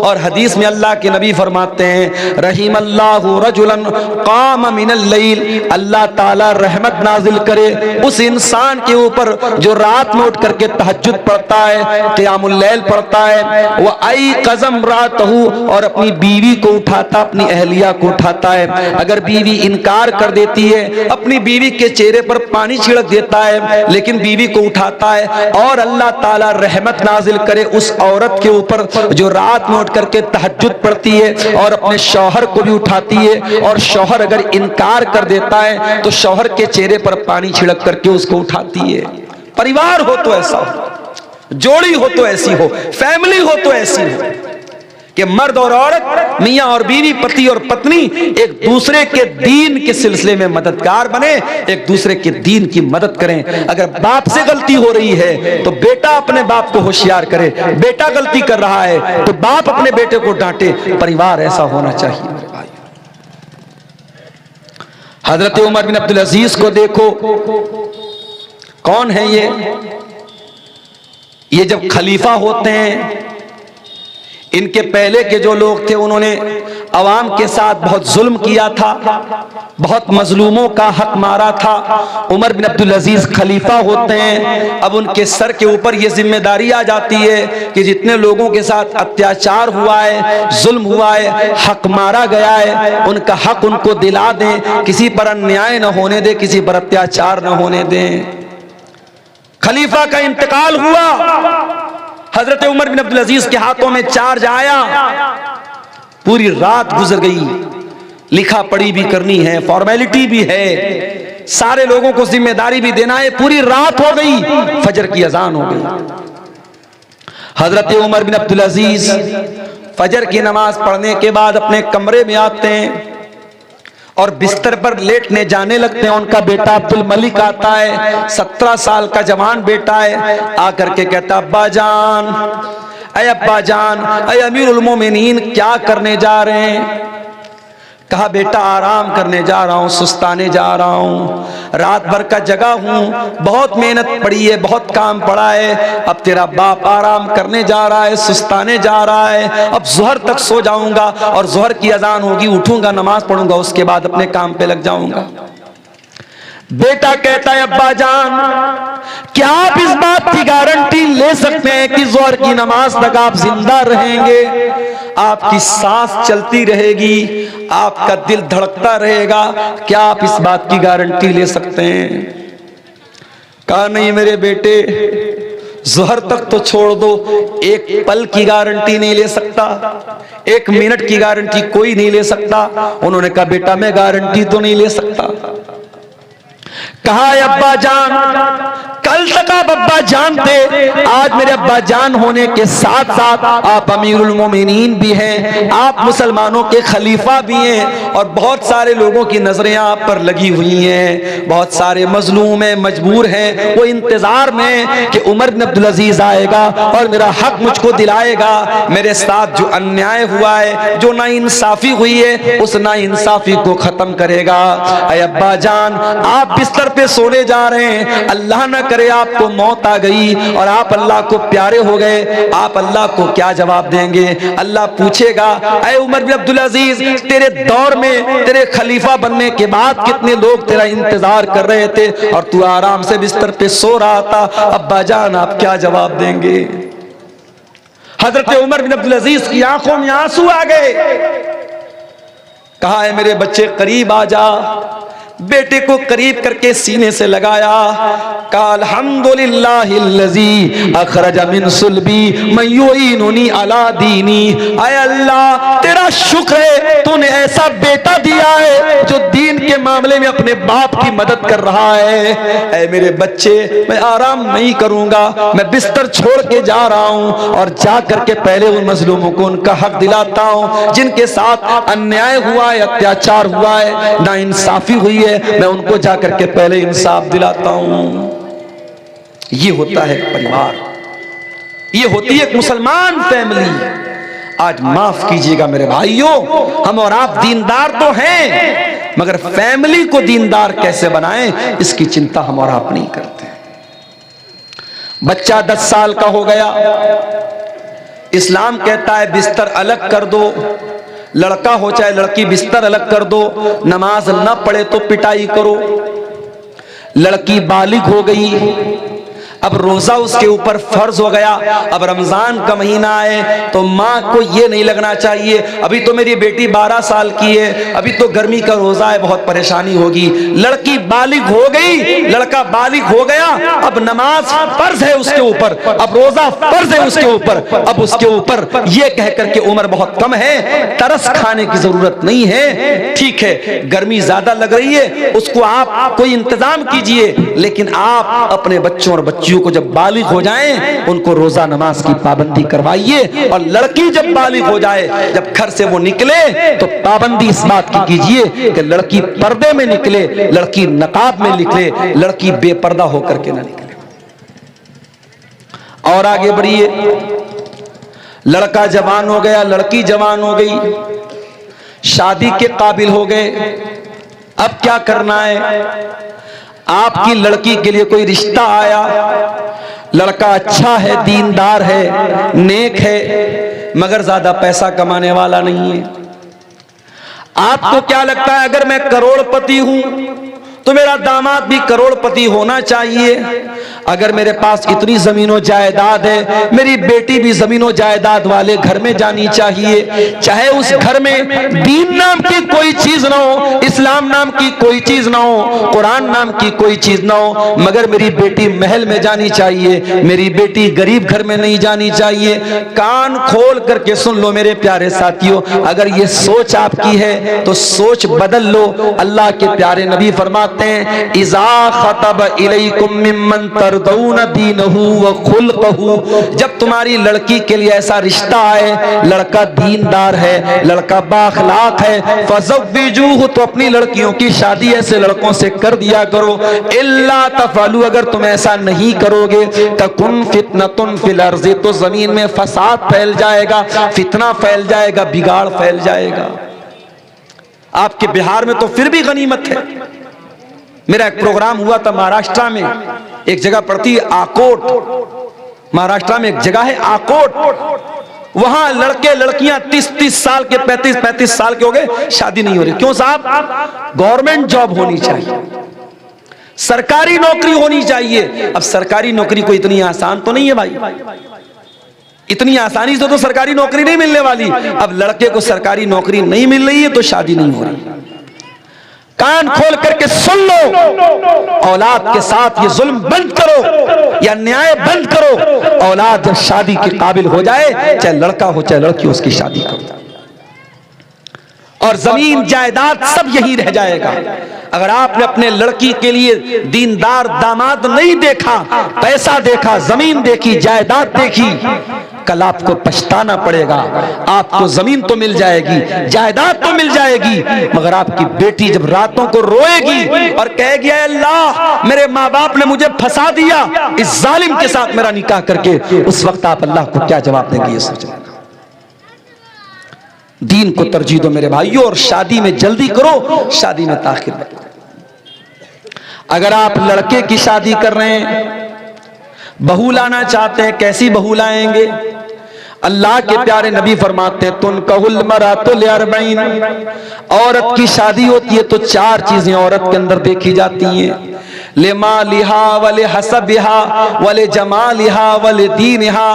और हदीस में अल्लाह के नबी फरमाते हैं रहीमल्लाहु रजुलन काम मिनल लैल, अल्लाह ताला रहमत नाजिल करे उस इंसान के ऊपर जो रात में उठ करके तहज्जुद पढ़ता है, क़ियामुल लैल पढ़ता है, वह आई कज़म रातहु, और अपनी बीवी को उठाता, अपनी अहलिया को उठाता है। अगर बीवी इनकार कर देती है, अपनी बीवी के चेहरे पर पानी छिड़क देता है, लेकिन बीवी को उठाता है, और अल्लाह ताला रहमत नाजिल करे उस औरत के ऊपर जो रात में उठ करके तहज्जुद पढ़ती है और अपने शौहर को भी उठाती है, और शौहर अगर इनकार कर देता है तो शौहर के चेहरे पर पानी छिड़क करके उसको उठाती है। परिवार हो तो ऐसा हो, जोड़ी हो तो ऐसी हो, फैमिली हो तो ऐसी हो कि मर्द और औरत, मियां और बीवी, पति और पत्नी एक दूसरे के दीन के सिलसिले में मददगार बने, एक दूसरे के दीन की मदद करें। अगर बाप से गलती हो रही है तो बेटा अपने बाप को होशियार करे, बेटा गलती कर रहा है तो बाप अपने बेटे को डांटे। परिवार ऐसा होना चाहिए मेरे भाई। हजरत उमर बिन अब्दुल अजीज को देखो, कौन है ये जब खलीफा होते हैं, इनके पहले के जो लोग थे उन्होंने अवाम के साथ बहुत जुल्म किया था, बहुत मजलूमों का हक मारा था। उमर बिन अब्दुल अजीज खलीफा होते हैं, अब उनके सर के ऊपर ये जिम्मेदारी आ जाती है कि जितने लोगों के साथ अत्याचार हुआ है, जुल्म हुआ है, हक मारा गया है, उनका हक उनको दिला दें, किसी पर अन्याय न होने दें, किसी पर अत्याचार न होने दें। खलीफा का इंतकाल हुआ, हजरत उमर बिन अब्दुल अजीज के हाथों में चार्ज आया, पूरी रात गुजर गई, लिखा पढ़ी भी करनी है, फॉर्मेलिटी भी है, सारे लोगों को जिम्मेदारी भी देना है, पूरी रात हो गई, फजर की अजान हो गई। हजरत उमर बिन अब्दुल अजीज फजर की नमाज पढ़ने के बाद अपने कमरे में आते हैं और बिस्तर पर लेटने जाने लगते हैं। उनका बेटा अब्दुल मलिक आता है, 17 साल का जवान बेटा है, आकर के कहता अब्बा जान, अय अब्बा जान, अय अमीरुल मोमिनीन, क्या करने जा रहे हैं? कहा बेटा आराम करने जा रहा हूँ, सुस्ताने जा रहा हूँ, रात भर का जगा हूँ, बहुत मेहनत पड़ी है, बहुत काम पड़ा है, अब तेरा बाप आराम करने जा रहा है, सुस्ताने जा रहा है, अब ज़ोहर तक सो जाऊंगा और ज़ोहर की अजान होगी, उठूंगा, नमाज पढ़ूंगा, उसके बाद अपने काम पे लग जाऊंगा। बेटा कहता है अब्बा जान, क्या आप इस बात की गारंटी ले सकते हैं कि ज़ोहर की नमाज तक आप जिंदा रहेंगे, आपकी सांस चलती रहेगी, आपका दिल धड़कता रहेगा, क्या आप इस बात की गारंटी ले सकते हैं? कहा नहीं मेरे बेटे, ज़ोहर तक तो छोड़ दो, एक पल की गारंटी नहीं ले सकता, 1 मिनट की गारंटी कोई नहीं ले सकता। उन्होंने कहा बेटा मैं गारंटी तो नहीं ले सकता। कहा अब्बा जान, कल तक आप अब्बा जान थे, आज मेरे अब्बा जान होने के साथ साथ आप अमीरुल मोमिनीन भी हैं, आप मुसलमानों के खलीफा भी हैं, और बहुत सारे लोगों की नजरें आप पर लगी हुई हैं। बहुत सारे मजलूम हैं, मजबूर हैं, वो इंतजार में कि उमर बिन अब्दुल अजीज आएगा और मेरा हक मुझको दिलाएगा, मेरे साथ जो अन्याय हुआ है, जो नाइंसाफी हुई है, उस नाइंसाफी को खत्म करेगा। ऐ अब्बा जान, आप बिस्तर पे सोने जा रहे हैं, अल्लाह न करे आपको मौत आ गई और आप अल्लाह को प्यारे हो गए, आप अल्लाह को क्या जवाब देंगे? अल्लाह पूछेगा, ऐ उमर बिन अब्दुल अजीज, तेरे दौर में तेरे खलीफा बनने के बाद कितने लोग तेरा इंतजार कर रहे थे और तू आराम से बिस्तर पे सो रहा था, अब्बा जान आप क्या जवाब देंगे? हजरत उमर बिन अब्दुल अजीज की आंखों में आंसू आ गए। कहा, है मेरे बच्चे करीब आ जा। बेटे को करीब करके सीने से लगाया, कहा अल्हम्दुलिल्लाहिल्लज़ी अखरज मिन सुल्बी मन युईनुनी अला दीनी। आय अल्लाह, तेरा शुक्र है, तूने ऐसा बेटा दिया है जो दीन के मामले में अपने बाप की मदद कर रहा है। ऐ मेरे बच्चे, मैं आराम नहीं करूंगा, मैं बिस्तर छोड़ के जा रहा हूं और जा करके पहले उन मजलूमों को उनका हक दिलाता हूं, जिनके साथ अन्याय हुआ है, अत्याचार हुआ है, नाइंसाफी हुई है, मैं उनको जाकर के पहले इंसाफ दिलाता हूं। ये होता है परिवार, ये होती है एक मुसलमान फैमिली। आज माफ कीजिएगा मेरे भाइयों, हम और आप दीनदार तो हैं, मगर फैमिली को दीनदार कैसे बनाएं, इसकी चिंता हम और आप नहीं करते। बच्चा 10 साल का हो गया, इस्लाम कहता है बिस्तर अलग कर दो, लड़का हो चाहे लड़की, बिस्तर अलग कर दो, नमाज न पढ़े तो पिटाई करो। लड़की बालिग हो गई, अब रोजा उसके ऊपर फर्ज हो गया। अब रमजान का महीना है तो माँ को ये नहीं लगना चाहिए अभी तो मेरी बेटी 12 साल की है, अभी तो गर्मी का रोजा है, बहुत परेशानी होगी। लड़की बालिग हो गई, लड़का बालिग हो गया, अब नमाज फर्ज है उसके ऊपर, अब रोजा फर्ज है उसके ऊपर। अब उसके ऊपर ये कह करके उम्र बहुत कम है, तरस खाने की जरूरत नहीं है। ठीक है, गर्मी ज्यादा लग रही है, उसको आप कोई इंतजाम कीजिए, लेकिन आप अपने बच्चों और बच्चियों को जब बालिग हो जाएं, उनको रोजा नमाज की पाबंदी करवाइए। और लड़की जब बालिग हो जाए, जब घर से वो निकले, तो पाबंदी इस बात की कीजिए कि लड़की पर्दे में निकले, लड़की नकाब में निकले, लड़की बेपर्दा होकर के ना निकले। और आगे बढ़िए, लड़का जवान हो गया, लड़की जवान हो गई, शादी के काबिल हो गए, अब क्या करना है? आपकी लड़की के लिए कोई रिश्ता आया, लड़का अच्छा है, दीनदार है, नेक है, मगर ज्यादा पैसा कमाने वाला नहीं है। आपको क्या लगता है, अगर मैं करोड़पति हूं तो मेरा दामाद भी करोड़पति होना चाहिए? अगर मेरे पास इतनी जमीनों जायदाद है, मेरी बेटी भी जमीनों जायदाद वाले घर में जानी चाहिए, चाहे उस घर में दीन नाम की कोई चीज ना हो, इस्लाम नाम की कोई चीज ना हो, कुरान नाम की कोई चीज ना हो, मगर मेरी बेटी महल में जानी चाहिए, मेरी बेटी गरीब घर में नहीं जानी चाहिए। कान खोल करके सुन लो मेरे प्यारे साथियों, अगर ये सोच आपकी है तो सोच बदल लो। अल्लाह के प्यारे नबी फरमाते हैं, इज़ा खतब इलैकुम मिम्मन तरदौन दीनहु व खुल्क़हु, जब तुम्हारी लड़की के लिए ऐसा रिश्ता आए, लड़का दीनदार है, लड़का बाखलाक है, फज़व्विजूहु, तो अपनी लड़कियों की शादी ऐसे लड़कों से कर दिया करो। इल्ला तफ़अलू, अगर तुम ऐसा नहीं करोगे, तकुन फितनतुन फिल अर्ज़ि, तो जमीन में फसाद फैल जाएगा, फितना फैल जाएगा, बिगाड़ फैल जाएगा। आपके बिहार में तो फिर भी गनीमत है। मेरा एक प्रोग्राम हुआ था महाराष्ट्र में, एक जगह पड़ती है आकोट, महाराष्ट्र में एक जगह है आकोट, वहां लड़के लड़कियां 30-30 साल के, 35-35 साल के हो गए, शादी नहीं हो रही। क्यों साहब? गवर्नमेंट जॉब होनी चाहिए, सरकारी नौकरी होनी चाहिए। अब सरकारी नौकरी कोई इतनी आसान तो नहीं है भाई, इतनी आसानी से तो सरकारी नौकरी नहीं मिलने वाली। अब लड़के को सरकारी नौकरी नहीं मिल रही है तो शादी नहीं हो रही। कान खोल करके सुन लो, औलाद के साथ ये जुल्म बंद करो, या न्याय बंद करो। औलाद जब शादी के काबिल हो जाए, चाहे लड़का हो चाहे लड़की, उसकी शादी करो। और जमीन जायदाद सब यही रह जाएगा। अगर आपने अपने लड़की के लिए दीनदार दामाद नहीं देखा, पैसा देखा, जमीन देखी, जायदाद देखी, कल आपको पछताना पड़ेगा। आपको जमीन तो मिल जाएगी, जायदाद तो मिल जाएगी, मगर आपकी बेटी जब रातों को रोएगी और कहेगी अल्लाह मेरे माँ बाप ने मुझे फंसा दिया इस जालिम के साथ मेरा निकाह करके, उस वक्त आप अल्लाह को क्या जवाब देंगे? ये सोचें। दीन को तरजीह दो मेरे भाइयों, और शादी में जल्दी करो, शादी में ताखिर मत करो। अगर आप लड़के की शादी कर रहे हैं, बहू लाना चाहते हैं, कैसी बहू लाएंगे? अल्लाह के प्यारे नबी फरमाते हैं तुनकहुल मरातु लिअरबईन, औरत की शादी होती है तो 4 चीजें औरत के अंदर देखी जाती हैं। लिमालिहा वले हसबिहा वले जमालिहा वले दीनिहा,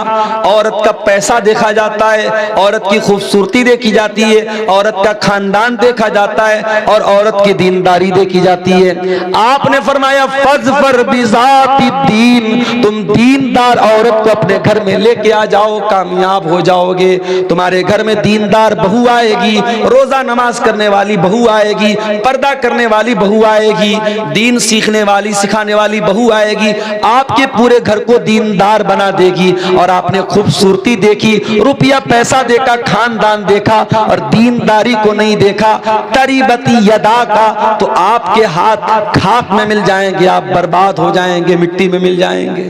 औरत का पैसा देखा जाता है, औरत की खूबसूरती देखी जाती है, औरत का खानदान देखा जाता है, और औरत की दीनदारी देखी जाती है। आपने फरमाया फज़फर बिज़ाति दीन, तुम दीनदार औरत को अपने घर में लेके आ जाओ, कामयाब हो जाओगे। तुम्हारे घर में दीनदार बहू आएगी, रोजा नमाज करने वाली बहू आएगी, पर्दा करने वाली बहू आएगी, दीन सीखने वाली सिखाने वाली बहू आएगी, आपके पूरे घर को दीनदार बना देगी। और आपने खूबसूरती देखी, रुपया पैसा देखा, खानदान देखा, और दीनदारी को नहीं देखा, तरीबती यदा का, तो आपके हाथ खाक में मिल जाएंगे, आप बर्बाद हो जाएंगे, मिट्टी में मिल जाएंगे।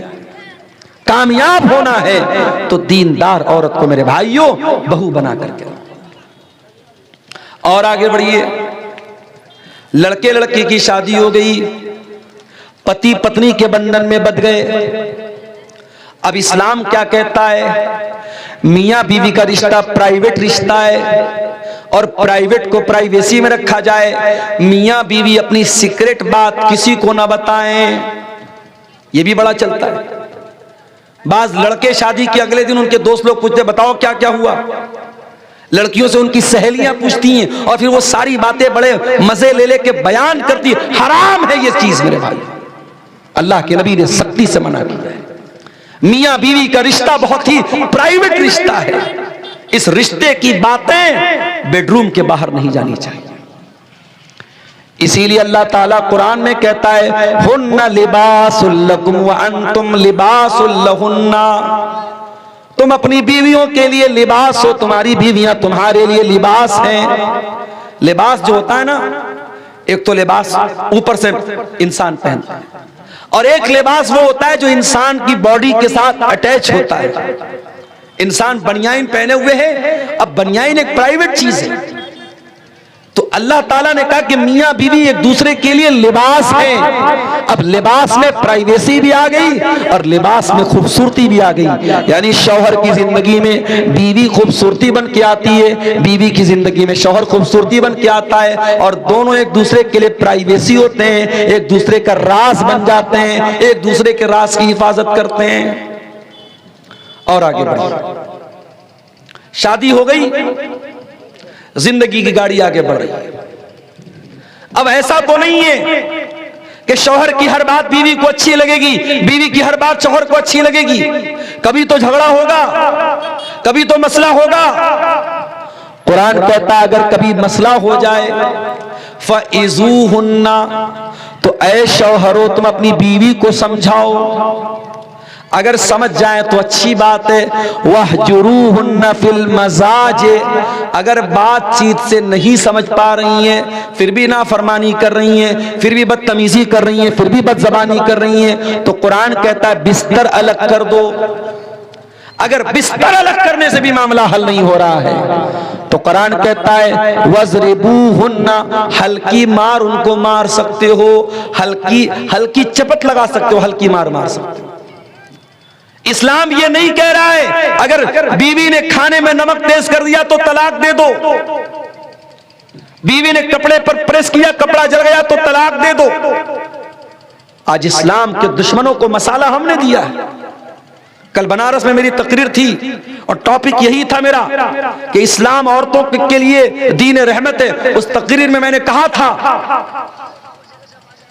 कामयाब होना है तो दीनदार औरत को मेरे भाइयों बहू बना करके। और आगे बढ़िए, लड़के लड़की की शादी हो गई, पति पत्नी के बंधन में बंध गए। अब इस्लाम क्या कहता है? मियां बीवी का रिश्ता प्राइवेट रिश्ता है, और प्राइवेट को प्राइवेसी में रखा जाए। मियां बीवी अपनी सीक्रेट बात किसी को ना बताएं, यह भी बड़ा चलता है। बाज लड़के शादी के अगले दिन उनके दोस्त लोग पूछते बताओ क्या क्या हुआ, लड़कियों से उनकी सहेलियां पूछती हैं, और फिर वो सारी बातें बड़े मजे ले लेके बयान करती। हराम है ये चीज मेरे भाई, अल्लाह के नबी ने सख्ती से मना किया है। मियां बीवी का रिश्ता बहुत ही प्राइवेट रिश्ता है, इस रिश्ते की बातें बेडरूम के बाहर नहीं जानी चाहिए। इसीलिए अल्लाह ताला कुरान में कहता है हुन्ना लिबासुल लकुम व अंतुम लिबासुल लहुन्ना, तुम अपनी बीवियों के लिए लिबास हो, तुम्हारी बीवियां तुम्हारे लिए लिबास हैं। लिबास जो होता है ना, एक तो लिबास ऊपर से इंसान पहनता है, और एक लिबास वो होता है जो इंसान की बॉडी के साथ अटैच होता है। इंसान बनियाइन पहने हुए है, अब बनियाइन एक प्राइवेट चीज है, तो अल्लाह ताला ने कहा कि मियां बीवी एक दूसरे के लिए लिबास है। अब लिबास में प्राइवेसी भी आ गई और लिबास में खूबसूरती भी आ गई, यानी शौहर की जिंदगी में बीवी खूबसूरती बन के आती है, बीवी की जिंदगी में शौहर खूबसूरती बन के आता है, और दोनों एक दूसरे के लिए प्राइवेसी होते हैं, एक दूसरे का राज बन जाते हैं, एक दूसरे के राज की हिफाजत करते हैं। और आगे बढ़िए, शादी हो गई, जिंदगी की गाड़ी आगे बढ़ रही है। अब ऐसा तो नहीं है कि शौहर की हर बात बीवी को अच्छी लगेगी, बीवी की हर बात शौहर को अच्छी लगेगी। कभी तो झगड़ा होगा, कभी तो मसला होगा। कुरान कहता है अगर कभी मसला हो जाए फ़इज़ूहुन्ना, तो ऐ शौहरो तुम अपनी बीवी को समझाओ, अगर समझ जाए तो अच्छी बात है। वहजुरूहुन्ना फिल मज़ाज, अगर बातचीत से नहीं समझ पा रही हैं, फिर भी नाफरमानी कर रही हैं, फिर भी बदतमीजी कर रही हैं, फिर भी बदज़बानी कर रही हैं, तो कुरान कहता है बिस्तर अलग कर दो। अगर बिस्तर अलग करने से भी मामला हल नहीं हो रहा है तो कुरान कहता है वज़रिबूहुन्ना, हल्की मार उनको मार सकते हो, हल्की चपट लगा सकते हो, हल्की मार मार सकते हो। इस्लाम ये नहीं कह रहा है अगर बीवी ने खाने में नमक तेज कर दिया तो तलाक दे दो, बीवी ने कपड़े पर प्रेस किया, कपड़ा जल गया तो तलाक दे दो। आज इस्लाम के दुश्मनों को मसाला हमने दिया है। कल बनारस में मेरी तकरीर थी और टॉपिक यही था मेरा कि इस्लाम औरतों के लिए दीन रहमत है। उस तकरीर में मैंने कहा था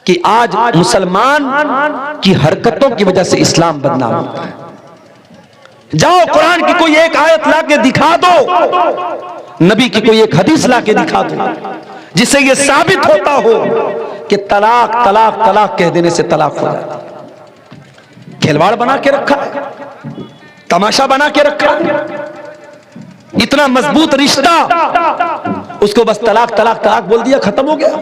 कि आज मुसलमान की हरकतों की वजह से इस्लाम बदनाम होता है। जाओ कुरान की कोई एक आयत ला के दिखा दो, नबी की कोई एक हदीस ला के दिखा दो जिससे यह साबित होता हो कि तलाक तलाक तलाक कह देने से तलाक हो जाता है। खिलवाड़ बना के रखा है, तमाशा बना के रखा है, इतना मजबूत रिश्ता, उसको बस तलाक तलाक तलाक बोल दिया, खत्म हो गया।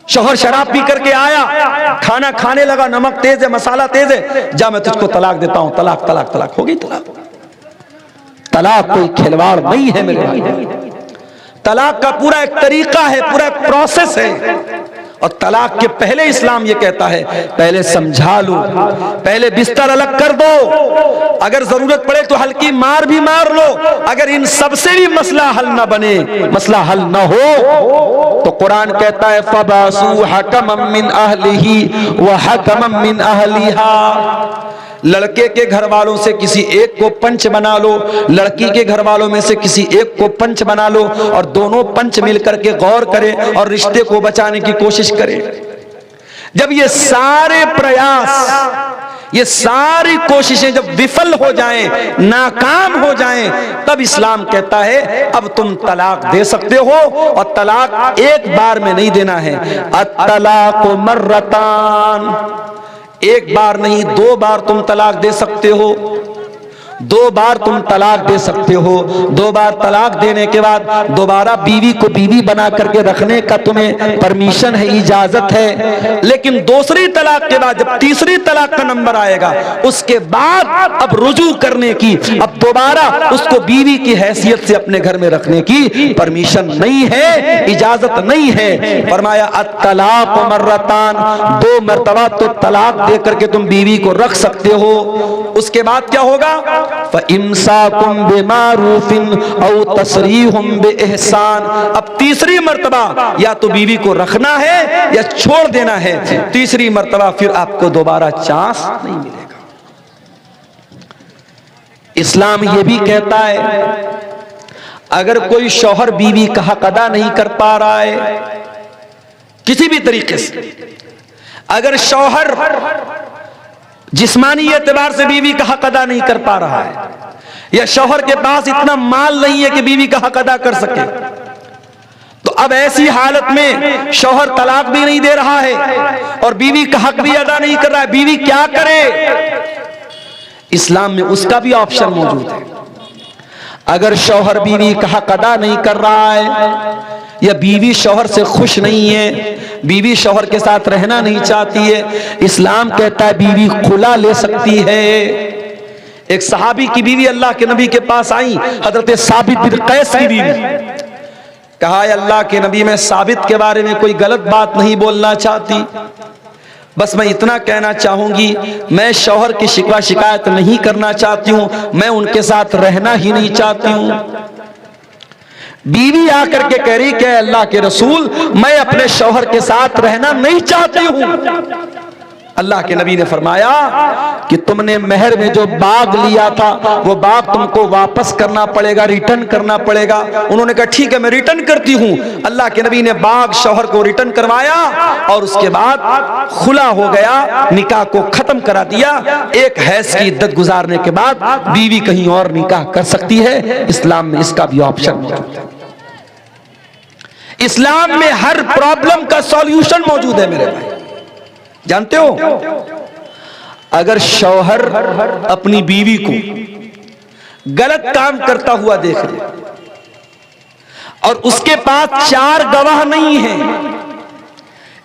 शौहर शराब पी करके आया, खाना खाने लगा, नमक तेज है, मसाला तेज है, जा मैं तुझको तलाक देता हूं, तलाक तलाक तलाक हो गई तलाक। तलाक कोई खिलवाड़ नहीं है मेरे भाई, तलाक का पूरा एक तरीका है, पूरा एक प्रोसेस है। और तलाक के पहले इस्लाम ये कहता है पहले समझा लो, पहले बिस्तर अलग कर दो, अगर जरूरत पड़े तो हल्की मार भी मार लो। अगर इन सबसे भी मसला हल ना बने, मसला हल ना हो, तो कुरान कहता है फबासु हकमम मिन अहलिही व हकमम मिन अहलिहा। लड़के के घर वालों से किसी एक को पंच बना लो, लड़की के घर वालों में से किसी एक को पंच बना लो, और दोनों पंच मिलकर के गौर करें और रिश्ते को बचाने की कोशिश करें। जब ये सारे प्रयास, ये सारी कोशिशें जब विफल हो जाएं, नाकाम हो जाएं, तब इस्लाम कहता है अब तुम तलाक दे सकते हो। और तलाक एक बार में नहीं देना है, अत-तलाक़ मर्रतान, एक बार नहीं 2 बार तुम तलाक दे सकते हो, 2 बार तुम तलाक दे सकते हो। 2 बार तलाक देने के बाद दोबारा बीवी को बीवी बना करके रखने का तुम्हें परमिशन है, इजाजत है। लेकिन दूसरी तलाक के बाद जब तीसरी तलाक का नंबर आएगा, उसके बाद अब रुजू करने की, अब दोबारा उसको बीवी की हैसियत से अपने घर में रखने की परमिशन नहीं है, इजाजत नहीं है। फरमाया अत-तलाक़ मर्रतान, 2 मरतबा तो तलाक दे करके तुम बीवी को रख सकते हो। उसके बाद क्या होगा? फ़इम्साकुम बिमारूफिन औ तसरीहुम बिइहसान। अब तीसरी मर्तबा या तो बीवी को रखना है या छोड़ देना है, तीसरी मर्तबा फिर आपको दोबारा चांस नहीं मिलेगा। इस्लाम ये भी कहता है अगर कोई शौहर बीवी का हक अदा नहीं कर पा रहा है किसी भी तरीके से, अगर शौहर जिस्मानी एतबार से बीवी का हक अदा नहीं कर पा रहा है, या शौहर के पास इतना माल नहीं है कि बीवी का हक अदा कर सके, तो अब ऐसी हालत में शौहर तलाक भी नहीं दे रहा है और बीवी का हक भी अदा नहीं कर रहा है, बीवी क्या करे? इस्लाम में उसका भी ऑप्शन मौजूद है। अगर शौहर बीवी का हक अदा नहीं कर रहा है, या बीवी शौहर से खुश नहीं है, बीवी शौहर के साथ रहना नहीं चाहती है, इस्लाम कहता है बीवी खुला ले सकती है। एक सहाबी की बीवी अल्लाह के नबी के पास आई, हजरत साबित बिन कैस की बीवी, कहा अल्लाह के नबी मैं साबित के बारे में कोई गलत बात नहीं बोलना चाहती, बस मैं इतना कहना चाहूंगी मैं शौहर की शिकवा शिकायत नहीं करना चाहती हूं, मैं उनके साथ रहना ही नहीं चाहती हूं। बीवी आकर के कह रही कि अल्लाह के रसूल मैं अपने शौहर के साथ रहना नहीं चाहती हूं। अल्लाह के नबी ने फरमाया कि तुमने मेहर में जो बाग लिया था वो बाग तुमको वापस करना पड़ेगा, रिटर्न करना पड़ेगा। उन्होंने कहा ठीक है मैं रिटर्न करती हूं। अल्लाह के नबी ने बाग शौहर को रिटर्न करवाया और उसके बाद खुला हो गया, निकाह को खत्म करा दिया। एक हैज की इद्दत गुजारने के बाद बीवी कहीं और निकाह कर सकती है। इस्लाम में इसका भी ऑप्शन मौजूद है। इस्लाम में हर प्रॉब्लम का सॉल्यूशन मौजूद है मेरे भाई। जानते हो अगर शौहर अपनी बीवी को गलत काम करता हुआ देख ले और उसके पास 4 गवाह नहीं है,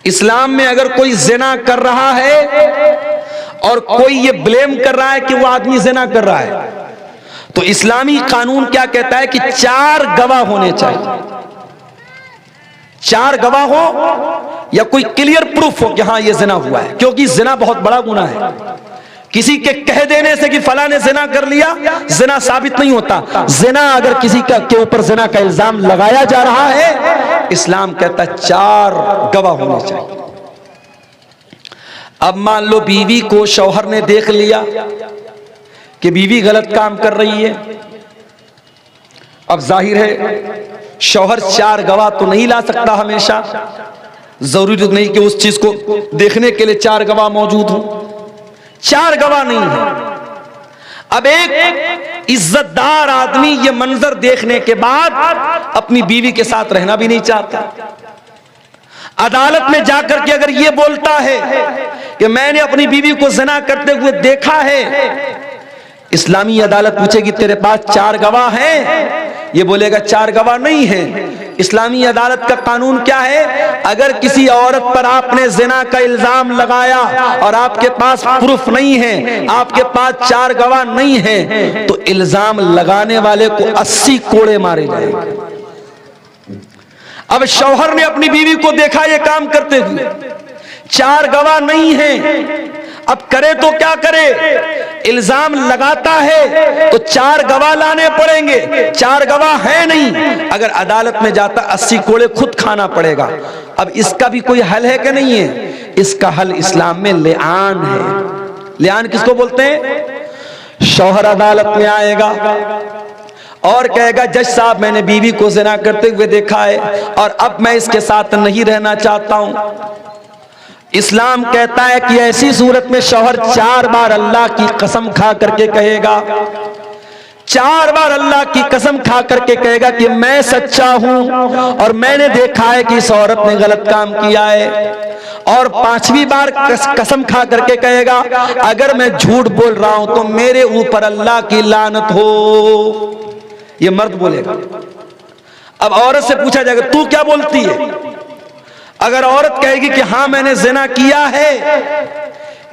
इस्लाम में अगर कोई जिना कर रहा है और कोई ये ब्लेम कर रहा है कि वो आदमी जिना कर रहा है, तो इस्लामी कानून क्या कहता है कि 4 गवाह होने चाहिए। 4 गवाह हो या कोई क्लियर प्रूफ हो कि हाँ ये जिना हुआ है, क्योंकि जिना बहुत बड़ा गुनाह है। किसी के कह देने से कि फला ने जिना कर लिया जिना साबित नहीं होता। जिना अगर किसी का के ऊपर जिना का इल्जाम लगाया जा रहा है, इस्लाम कहता है 4 गवाह होने चाहिए। अब मान लो बीवी को शौहर ने देख लिया कि बीवी गलत काम कर रही है, अब जाहिर है शौहर 4 गवाह तो नहीं ला सकता हमेशा, जरूरी नहीं कि उस चीज को देखने के लिए 4 गवाह मौजूद हो। 4 गवाह नहीं है। अब एक इज्जतदार आदमी ये मंजर देखने के बाद अपनी बीवी के साथ रहना भी नहीं चाहता। अदालत में जाकर के अगर ये बोलता है कि मैंने अपनी बीवी को ज़िना करते हुए देखा है, इस्लामी अदालत पूछेगी तेरे पास 4 गवाह हैं? ये बोलेगा 4 गवाह नहीं है। इस्लामी अदालत का कानून क्या है? अगर किसी औरत पर आपने ज़िना का इल्जाम लगाया और आपके पास प्रूफ नहीं है, आपके पास 4 गवाह नहीं है, तो इल्जाम लगाने वाले को 80 कोड़े मारे जाएंगे। अब शौहर ने अपनी बीवी को देखा ये काम करते हुए, 4 गवाह नहीं है, अब करे तो क्या करे? इल्जाम लगाता है तो 4 गवाह लाने पड़ेंगे, 4 गवाह है नहीं। अगर अदालत में जाता 80 कोड़े खुद खाना पड़ेगा। अब इसका भी कोई हल है कि नहीं है? इसका हल इस्लाम में लिआन है। लिआन किसको बोलते हैं? शौहर अदालत में आएगा और कहेगा जज साहब मैंने बीवी को ज़िना करते हुए देखा है और अब मैं इसके साथ नहीं रहना चाहता हूं। इस्लाम कहता है कि ऐसी सूरत में शौहर 4 बार अल्लाह की कसम खा करके कहेगा, 4 बार अल्लाह की कसम खा करके कहेगा कि मैं सच्चा हूं और मैंने देखा है कि इस औरत ने गलत काम किया है। और 5वीं बार कसम खा करके कहेगा अगर मैं झूठ बोल रहा हूं तो मेरे ऊपर अल्लाह की लानत हो। ये मर्द बोलेगा। अब औरत से पूछा जाएगा तू क्या बोलती है? अगर औरत कहेगी कि हां मैंने ज़िना किया है,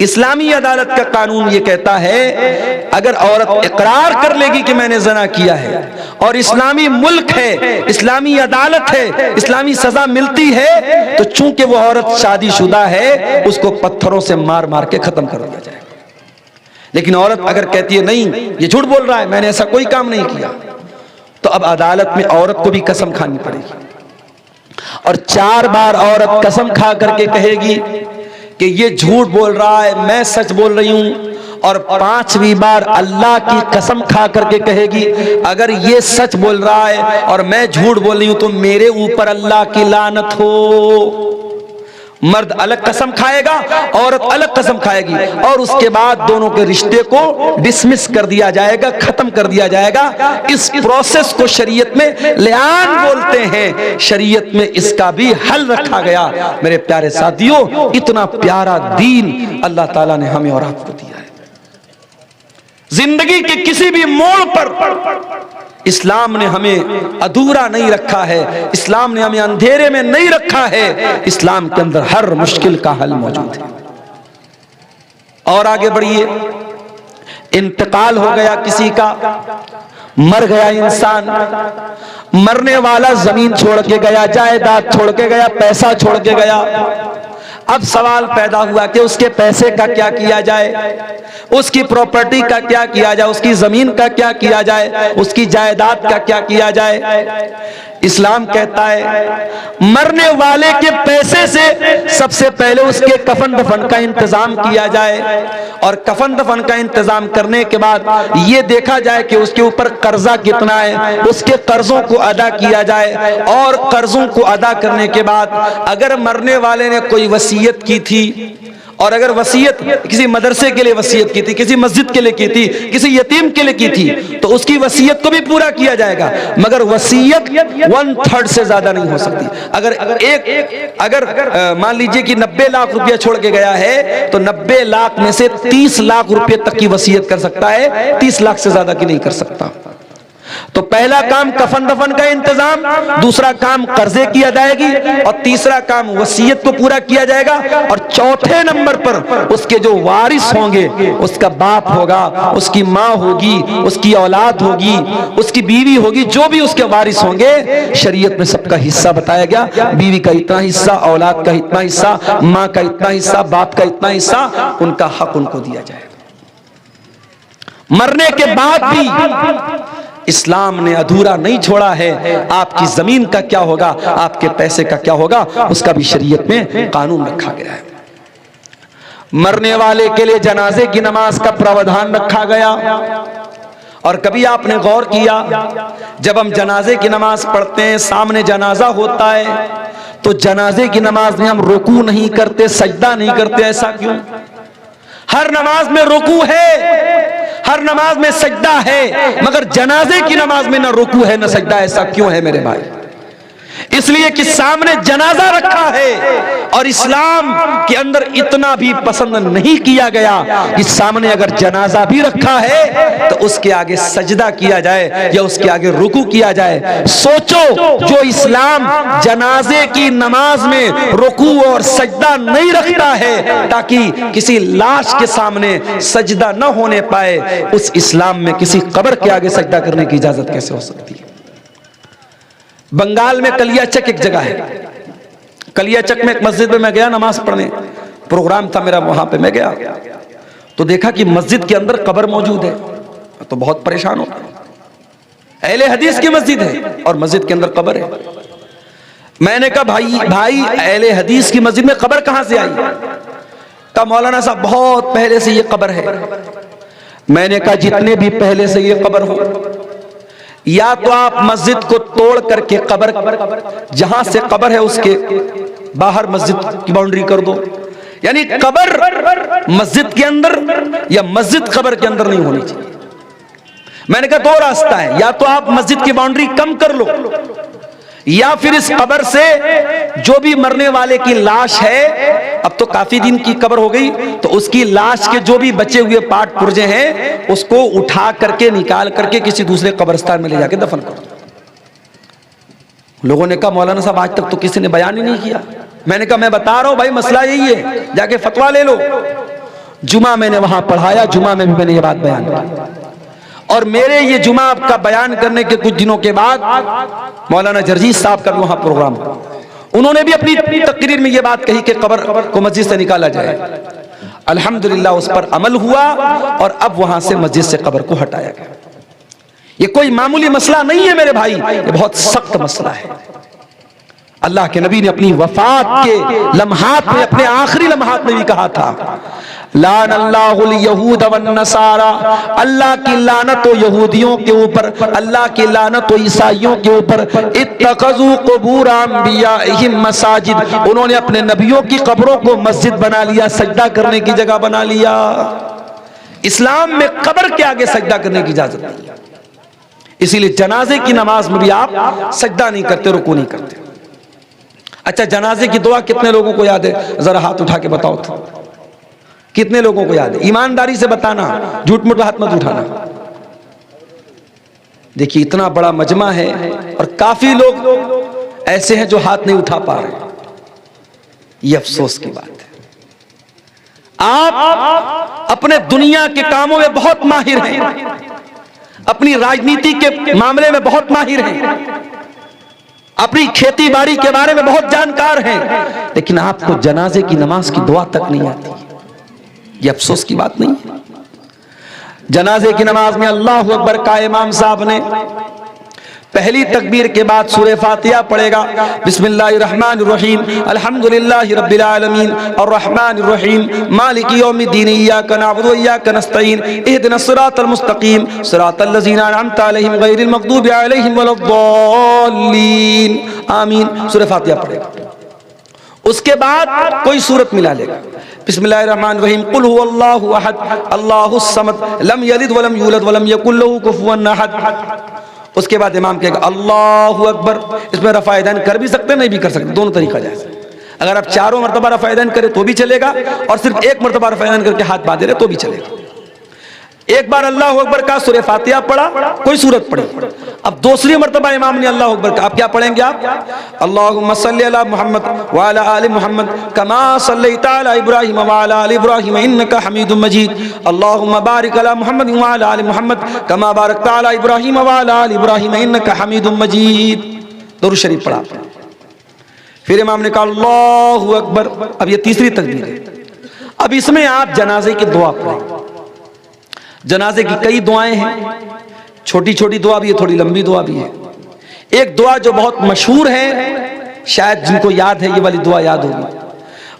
इस्लामी अदालत का कानून ये कहता है अगर औरत इकरार कर लेगी कि मैंने ज़िना किया है और इस्लामी मुल्क है, इस्लामी अदालत है, इस्लामी सजा मिलती है, तो चूंकि वो औरत शादीशुदा है उसको पत्थरों से मार मार के खत्म कर दिया जाएगा। लेकिन औरत अगर कहती है नहीं ये झूठ बोल रहा है, मैंने ऐसा कोई काम नहीं किया, तो अब अदालत में औरत को भी कसम खानी पड़ेगी और 4 बार औरत कसम खा करके कहेगी कि ये झूठ बोल रहा है, मैं सच बोल रही हूं। और 5वीं बार अल्लाह की कसम खा करके कहेगी अगर ये सच बोल रहा है और मैं झूठ बोल रही हूं तो मेरे ऊपर अल्लाह की लानत हो। मर्द अलग कसम खाएगा, औरत अलग कसम खाएगी और उसके बाद दोनों के रिश्ते को डिसमिस कर दिया जाएगा, खत्म कर दिया जाएगा। इस प्रोसेस को शरीयत में लिआन बोलते हैं। शरीयत में इसका भी हल रखा गया। मेरे प्यारे साथियों, इतना प्यारा दीन अल्लाह ताला ने हमें और आपको दिया है। जिंदगी के किसी भी मोड़ पर इस्लाम ने हमें अधूरा नहीं रखा है, इस्लाम ने हमें अंधेरे में नहीं रखा है। इस्लाम के अंदर हर मुश्किल का हल मौजूद है। और आगे बढ़िए, इंतकाल हो गया किसी का, मर गया इंसान, मरने वाला जमीन छोड़ के गया, जायदाद छोड़ के गया, पैसा छोड़ के गया। अब सवाल पैदा हुआ कि उसके पैसे का क्या किया जाए, उसकी प्रॉपर्टी का क्या किया जाए, उसकी जमीन का क्या किया जाए, उसकी जायदाद का क्या किया जाए। इस्लाम कहता है मरने वाले के पैसे से सबसे पहले उसके कफन दफन का इंतजाम किया जाए और कफन दफन का इंतजाम करने के बाद ये देखा जाए कि उसके ऊपर कर्जा कितना है, उसके कर्जों को अदा किया जाए। और कर्जों को अदा करने के बाद अगर मरने वाले ने कोई वसीयत की थी और अगर वसीयत किसी मदरसे के लिए वसीयत की थी, किसी मस्जिद के लिए की थी, किसी यतीम के लिए की थी, तो उसकी वसीयत को भी पूरा किया जाएगा। मगर वसीयत 1/3 से ज्यादा नहीं हो सकती। अगर मान लीजिए कि 90 लाख रुपया छोड़ के गया है तो 90 लाख में से 30 लाख रुपए तक की वसीयत कर सकता है, 30 लाख से ज्यादा की नहीं कर सकता। तो पहला काम कफन दफन का इंतजाम, दूसरा काम कर्जे की अदायगी और तीसरा काम वसीयत को पूरा किया जाएगा। और चौथे नंबर पर उसके जो वारिस होंगे, उसका बाप होगा, उसकी माँ होगी, उसकी औलाद होगी, उसकी बीवी होगी, जो भी उसके वारिस होंगे, शरीयत में सबका हिस्सा बताया गया। बीवी का इतना हिस्सा, औलाद का इतना हिस्सा, माँ का इतना हिस्सा, बाप का इतना हिस्सा, उनका हक उनको दिया जाएगा। मरने के बाद भी इस्लाम ने अधूरा नहीं छोड़ा है। आपकी जमीन का क्या होगा, आपके पैसे का क्या होगा, उसका भी शरीयत में कानून रखा गया है। मरने वाले के लिए जनाजे की नमाज का प्रावधान रखा गया। और कभी आपने गौर किया, जब हम जनाजे की नमाज पढ़ते हैं, सामने जनाजा होता है, तो जनाजे की नमाज में हम रुकू नहीं करते, सजदा नहीं करते, ऐसा क्यों? हर नमाज में रुकू है, हर नमाज में सजदा है, मगर जनाजे की नमाज में न रुकू है न सजदा। ऐसा क्यों है मेरे भाई? इसलिए कि सामने जनाजा रखा है और इस्लाम के अंदर इतना भी पसंद नहीं किया गया कि सामने अगर जनाजा भी रखा है तो उसके आगे सजदा किया जाए या उसके आगे रुकू किया जाए। सोचो, जो इस्लाम जनाजे की नमाज में रुकू और सजदा नहीं रखता है ताकि किसी लाश के सामने सजदा न होने पाए, उस इस्लाम में किसी कब्र के आगे सजदा करने की इजाजत कैसे हो सकती है? बंगाल में कलियाचक एक जगह है, कलियाचक में एक मस्जिद में मैं गया नमाज पढ़ने, प्रोग्राम था मेरा, वहां पे मैं गया तो देखा कि मस्जिद के अंदर कब्र मौजूद है। तो बहुत परेशान हो, अहले हदीस की मस्जिद है और मस्जिद के अंदर कब्र है। मैंने कहा भाई अहले हदीस की मस्जिद में कब्र कहां से आई? कहा मौलाना साहब बहुत पहले से ये कब्र है। मैंने कहा जितने भी पहले से ये कब्र हो, या तो आप मस्जिद को तोड़ करके कब्र, जहां से कब्र है उसके बाहर मस्जिद की बाउंड्री कर दो, यानी कब्र मस्जिद के अंदर या मस्जिद कब्र के अंदर नहीं होनी चाहिए। मैंने कहा दो रास्ता है, या तो आप मस्जिद की बाउंड्री कम कर लो, या फिर इस कब्र से जो भी मरने वाले की लाश है, अब तो काफी दिन की कब्र हो गई, तो उसकी लाश के जो भी बचे हुए पार्ट पुर्जे हैं उसको उठा करके निकाल करके किसी दूसरे कब्रिस्तान में ले जाके दफन कर दो। लोगों ने कहा मौलाना साहब आज तक तो किसी ने बयान ही नहीं किया। मैंने कहा मैं बता रहा हूं भाई, मसला यही है, जाके फतवा ले लो। जुमा मैंने वहां पढ़ाया, जुमा में भी मैंने ये बात बयान की, और मेरे ये जुमा का बयान करने के कुछ दिनों के बाद मौलाना जर्जीस साहब का भी वहां प्रोग्राम, उन्होंने भी अपनी तकरीर में ये बात कही कि कब्र को मस्जिद से निकाला जाए। अल्हम्दुलिल्लाह उस पर अमल हुआ और अब वहां से मस्जिद से कब्र को हटाया गया। ये कोई मामूली मसला नहीं है मेरे भाई, ये बहुत सख्त मसला है। अल्लाह के नबी ने अपनी वफात के लम्हात में, अपने आखिरी लम्हात में भी कहा था, लानल्लाहुल यहूद वन नसारा, अल्लाह की लानत हो यहूदियों के ऊपर, अल्लाह की लानत हो ईसाइयों के ऊपर, इत्तखज़ू क़ुबूर अंबियाइहिम मसाजिद, उन्होंने अपने नबियों की कब्रों को मस्जिद बना लिया, सजदा करने की जगह बना लिया। इस्लाम में कब्र के आगे सजदा करने की इजाजत नहीं है, इसीलिए जनाजे की नमाज में भी आप सजदा नहीं करते, रुकू नहीं करते। अच्छा, जनाजे की दुआ कितने लोगों को याद है? जरा हाथ उठा के बताओ तो, कितने लोगों को याद है? ईमानदारी से बताना, झूठ मूठ हाथ मत उठाना। देखिए इतना बड़ा मजमा है और काफी लोग ऐसे हैं जो हाथ नहीं उठा पा रहे, ये अफसोस की बात है। आप अपने दुनिया के कामों में बहुत माहिर हैं, अपनी राजनीति के मामले में बहुत माहिर हैं, अपनी खेती बाड़ी के बारे में बहुत जानकार हैं, लेकिन आपको जनाजे की नमाज की दुआ तक नहीं आती। ये अफसोस की बात नहीं है। जनाजे की नमाज में अल्लाहु अकबर का इमाम साहब ने पहली तकबीर के बाद सूरह फातिहा पढ़ेगा, बिस्मिल्लाहिर्रहमानिर्रहीम, अल्हम्दुलिल्लाहि रब्बिल आलमीन, अर्रहमानिर्रहीम, मालिकि यौमिद्दीन, इय्याका नअबुदु व इय्याका नस्तईन, इहदिनस सिरातल मुस्तकीम, सिरातल लज़ीना अनअमता अलैहिम गैरिल मग़दूबि अलैहिम वलद्दॉल्लीन, आमीन। सूरह फातिहा पढ़ेगा, उसके बाद कोई सूरत मिला लेगा, बिस्मिल्लाहिर्रहमानिर्रहीम, कुल हुवल्लाहु अहद, अल्लाहुस समद, लम यलिद वलम यूलद वलम यकुल लहू कुफुवन अहद। उसके बाद इमाम कहेगा अल्लाहु अकबर। इसमें रफ़ा-ए-दैन कर भी सकते, नहीं भी कर सकते, दोनों तरीका जायज़। अगर आप चारों मरतबा रफ़ा-ए-दैन करें तो भी चलेगा, और सिर्फ एक मरतबा रफ़ा-ए-दैन करके हाथ बांधे रहे तो भी चलेगा। एक बार अल्लाहु अकबर का सूरह फातिहा पढ़ा, कोई सूरत पढ़ी, अब दूसरी मरतबा इमाम ने अल्लाहु अकबर का, आप क्या पढ़ेंगे? आप अल्लाहुम्मा सल्लि अला मुहम्मद व अला आलि मुहम्मद कमा सल्लैता अला इब्राहीम व अला आलि इब्राहीम इन्नका हमीदुम मजीद, अल्लाहुम्मा बारिक अला मुहम्मद व अला आलि मुहम्मद कमा बारकता अला इब्राहीम व अला आलि इब्राहीम इन्नका हमीदुम मजीद। दुरूद शरीफ पढ़ा, फिर इमाम ने कहा अल्लाहु अकबर। अब ये तीसरी तकबीर है। अब इसमें आप जनाजे की दुआ पढ़ें। जनाजे की कई दुआएं हैं, छोटी छोटी दुआ भी है, थोड़ी लंबी दुआ भी है। एक दुआ जो बहुत मशहूर है, शायद जिनको याद है ये वाली दुआ याद होगी,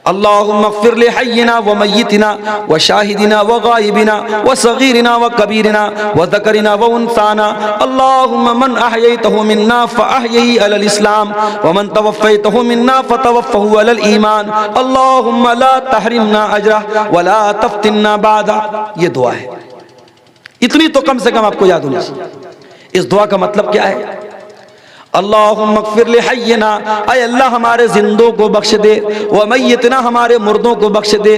अल्लाहुम्मा ग़फ़िर li हय्यिना व मय्यितिना व शाहिदिना व गायबिना व सगीरिना व कबीरिना व ज़करिना व उन्साना, अल्लाहुम्मा मन अहयैतहु मिन्ना फ़अहयिही अलल इस्लाम व मन तवफ़्फ़ैतहु मिन्ना फ़तवफ़्फ़हु अलल ईमान, अल्लाहुम्मा ला तहरिमना अजरह व ला तफ़्तिन्ना बादा। ये दुआ है, इतनी तो कम से कम आपको याद होनी चाहिए। इस दुआ का मतलब क्या है? अल्लाहुम्मा अग़फ़िर लि हय्यिना, ऐ अल्लाह हमारे जिंदों को बख्श दे, व मय्यितना, हमारे मुर्दों को बख्श दे।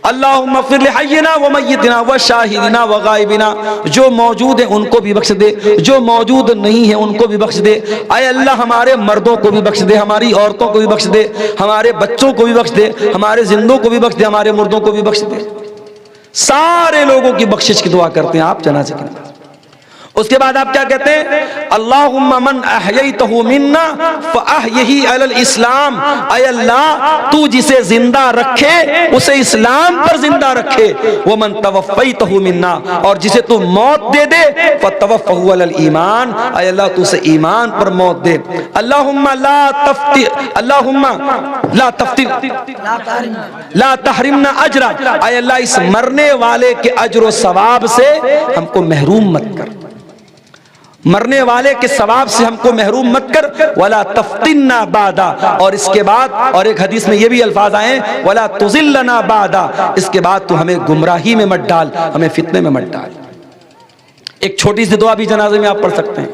अल्लाहुम्मा अग़फ़िर लि हय्यिना व मय्यितना व शाहिदिना व गायबिना, जो मौजूद है उनको भी बख्श दे, जो मौजूद नहीं है उनको भी बख्श दे। ऐ अल्लाह हमारे मर्दों को भी बख्श दे, हमारी औरतों को भी बख्श दे, हमारे बच्चों को भी बख्श दे, हमारे जिंदों को भी बख्श दे, हमारे मुर्दों को भी बख्श दे। सारे लोगों की बख्शिश की दुआ करते हैं आप जनाज़े की नमाज़। उसके बाद आप क्या कहते हैं? अल्लाहुम्मा मन अहयैतहु मिन्ना फअहयिही अलल इस्लाम, ऐ अल्लाह तू जिसे जिंदा रखे उसे इस्लाम पर जिंदा रखे। वो मन तवफ़्फ़ैतहु मिन्ना, और जिसे तू मौत दे दे फ़तवफ़्फ़हु अलल ईमान, ऐ अल्लाह तू उसे ईमान पर मौत दे। अल्लाहुम्मा ला तहरिमना अजरा, ऐ अल्लाह इस मरने वाले के अजर व सवाब से हमको महरूम मत कर, मरने वाले के सवाब से हमको महरूम मत कर। वला तफ्तिन्ना बादा, और इसके बाद, और एक हदीस में ये भी अल्फाज आए, वला तुज़िल्लना बादा, इसके बाद तू हमें गुमराही में मत डाल, हमें फितने में मत डाल। एक छोटी सी दुआ भी जनाजे में आप पढ़ सकते हैं।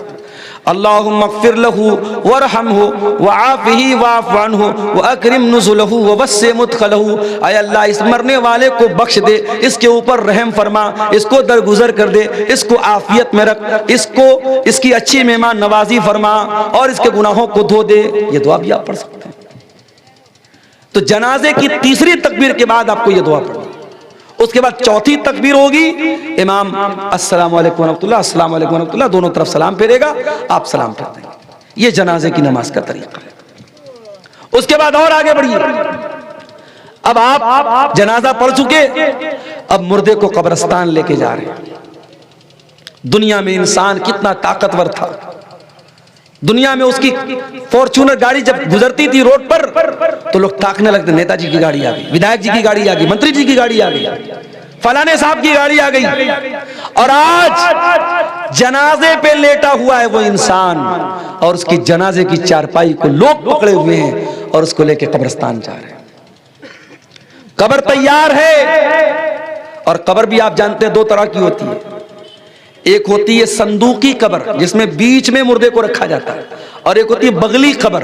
अल्लाहुम्मा अग़फ़िर लहू वरहमहू वआफ़िही वाफ़ अन्हु वअकरिम नुज़ुलहू ववस्सि मुदख़लहू, ऐ अल्लाह इस मरने वाले को बख्श दे, इसके ऊपर रहम फरमा, इसको दरगुजर कर दे, इसको आफियत में रख, इसको इसकी अच्छी मेहमान नवाजी फरमा, और इसके गुनाहों को धो दे। ये दुआ भी आप पढ़ सकते हैं। तो जनाजे की तीसरी तकबीर के बाद आपको ये दुआ पढ़नी। उसके बाद चौथी तकबीर होगी, इमाम अस्सलामु अलैकुम व रहमतुल्लाह, अस्सलामु अलैकुम व रहमतुल्लाह, दोनों तरफ सलाम फेरेगा, आप सलाम फेर देंगे। ये जनाजे की नमाज का तरीका है। उसके बाद और आगे बढ़िए। अब आप जनाजा पढ़ चुके, अब मुर्दे को कब्रिस्तान लेके जा रहे हैं। दुनिया में इंसान कितना ताकतवर था, दुनिया में उसकी फॉर्च्यूनर गाड़ी जब गुजरती थी रोड पर तो लोग ताकने लगते, नेताजी की गाड़ी आ गई, विधायक जी की गाड़ी आ गई, मंत्री जी की गाड़ी आ गई, फलाने साहब की गाड़ी आ गई। और आज जनाजे पे लेटा हुआ है वो इंसान, और उसकी जनाजे की चारपाई को लोग पकड़े हुए हैं और उसको लेके कब्रिस्तान जा रहे हैं। कब्र तैयार है, और कब्र भी आप जानते हैं दो तरह की होती है। एक होती है संदूकी कब्र, जिसमें बीच में मुर्दे को रखा जाता है, और एक होती है बगली कब्र।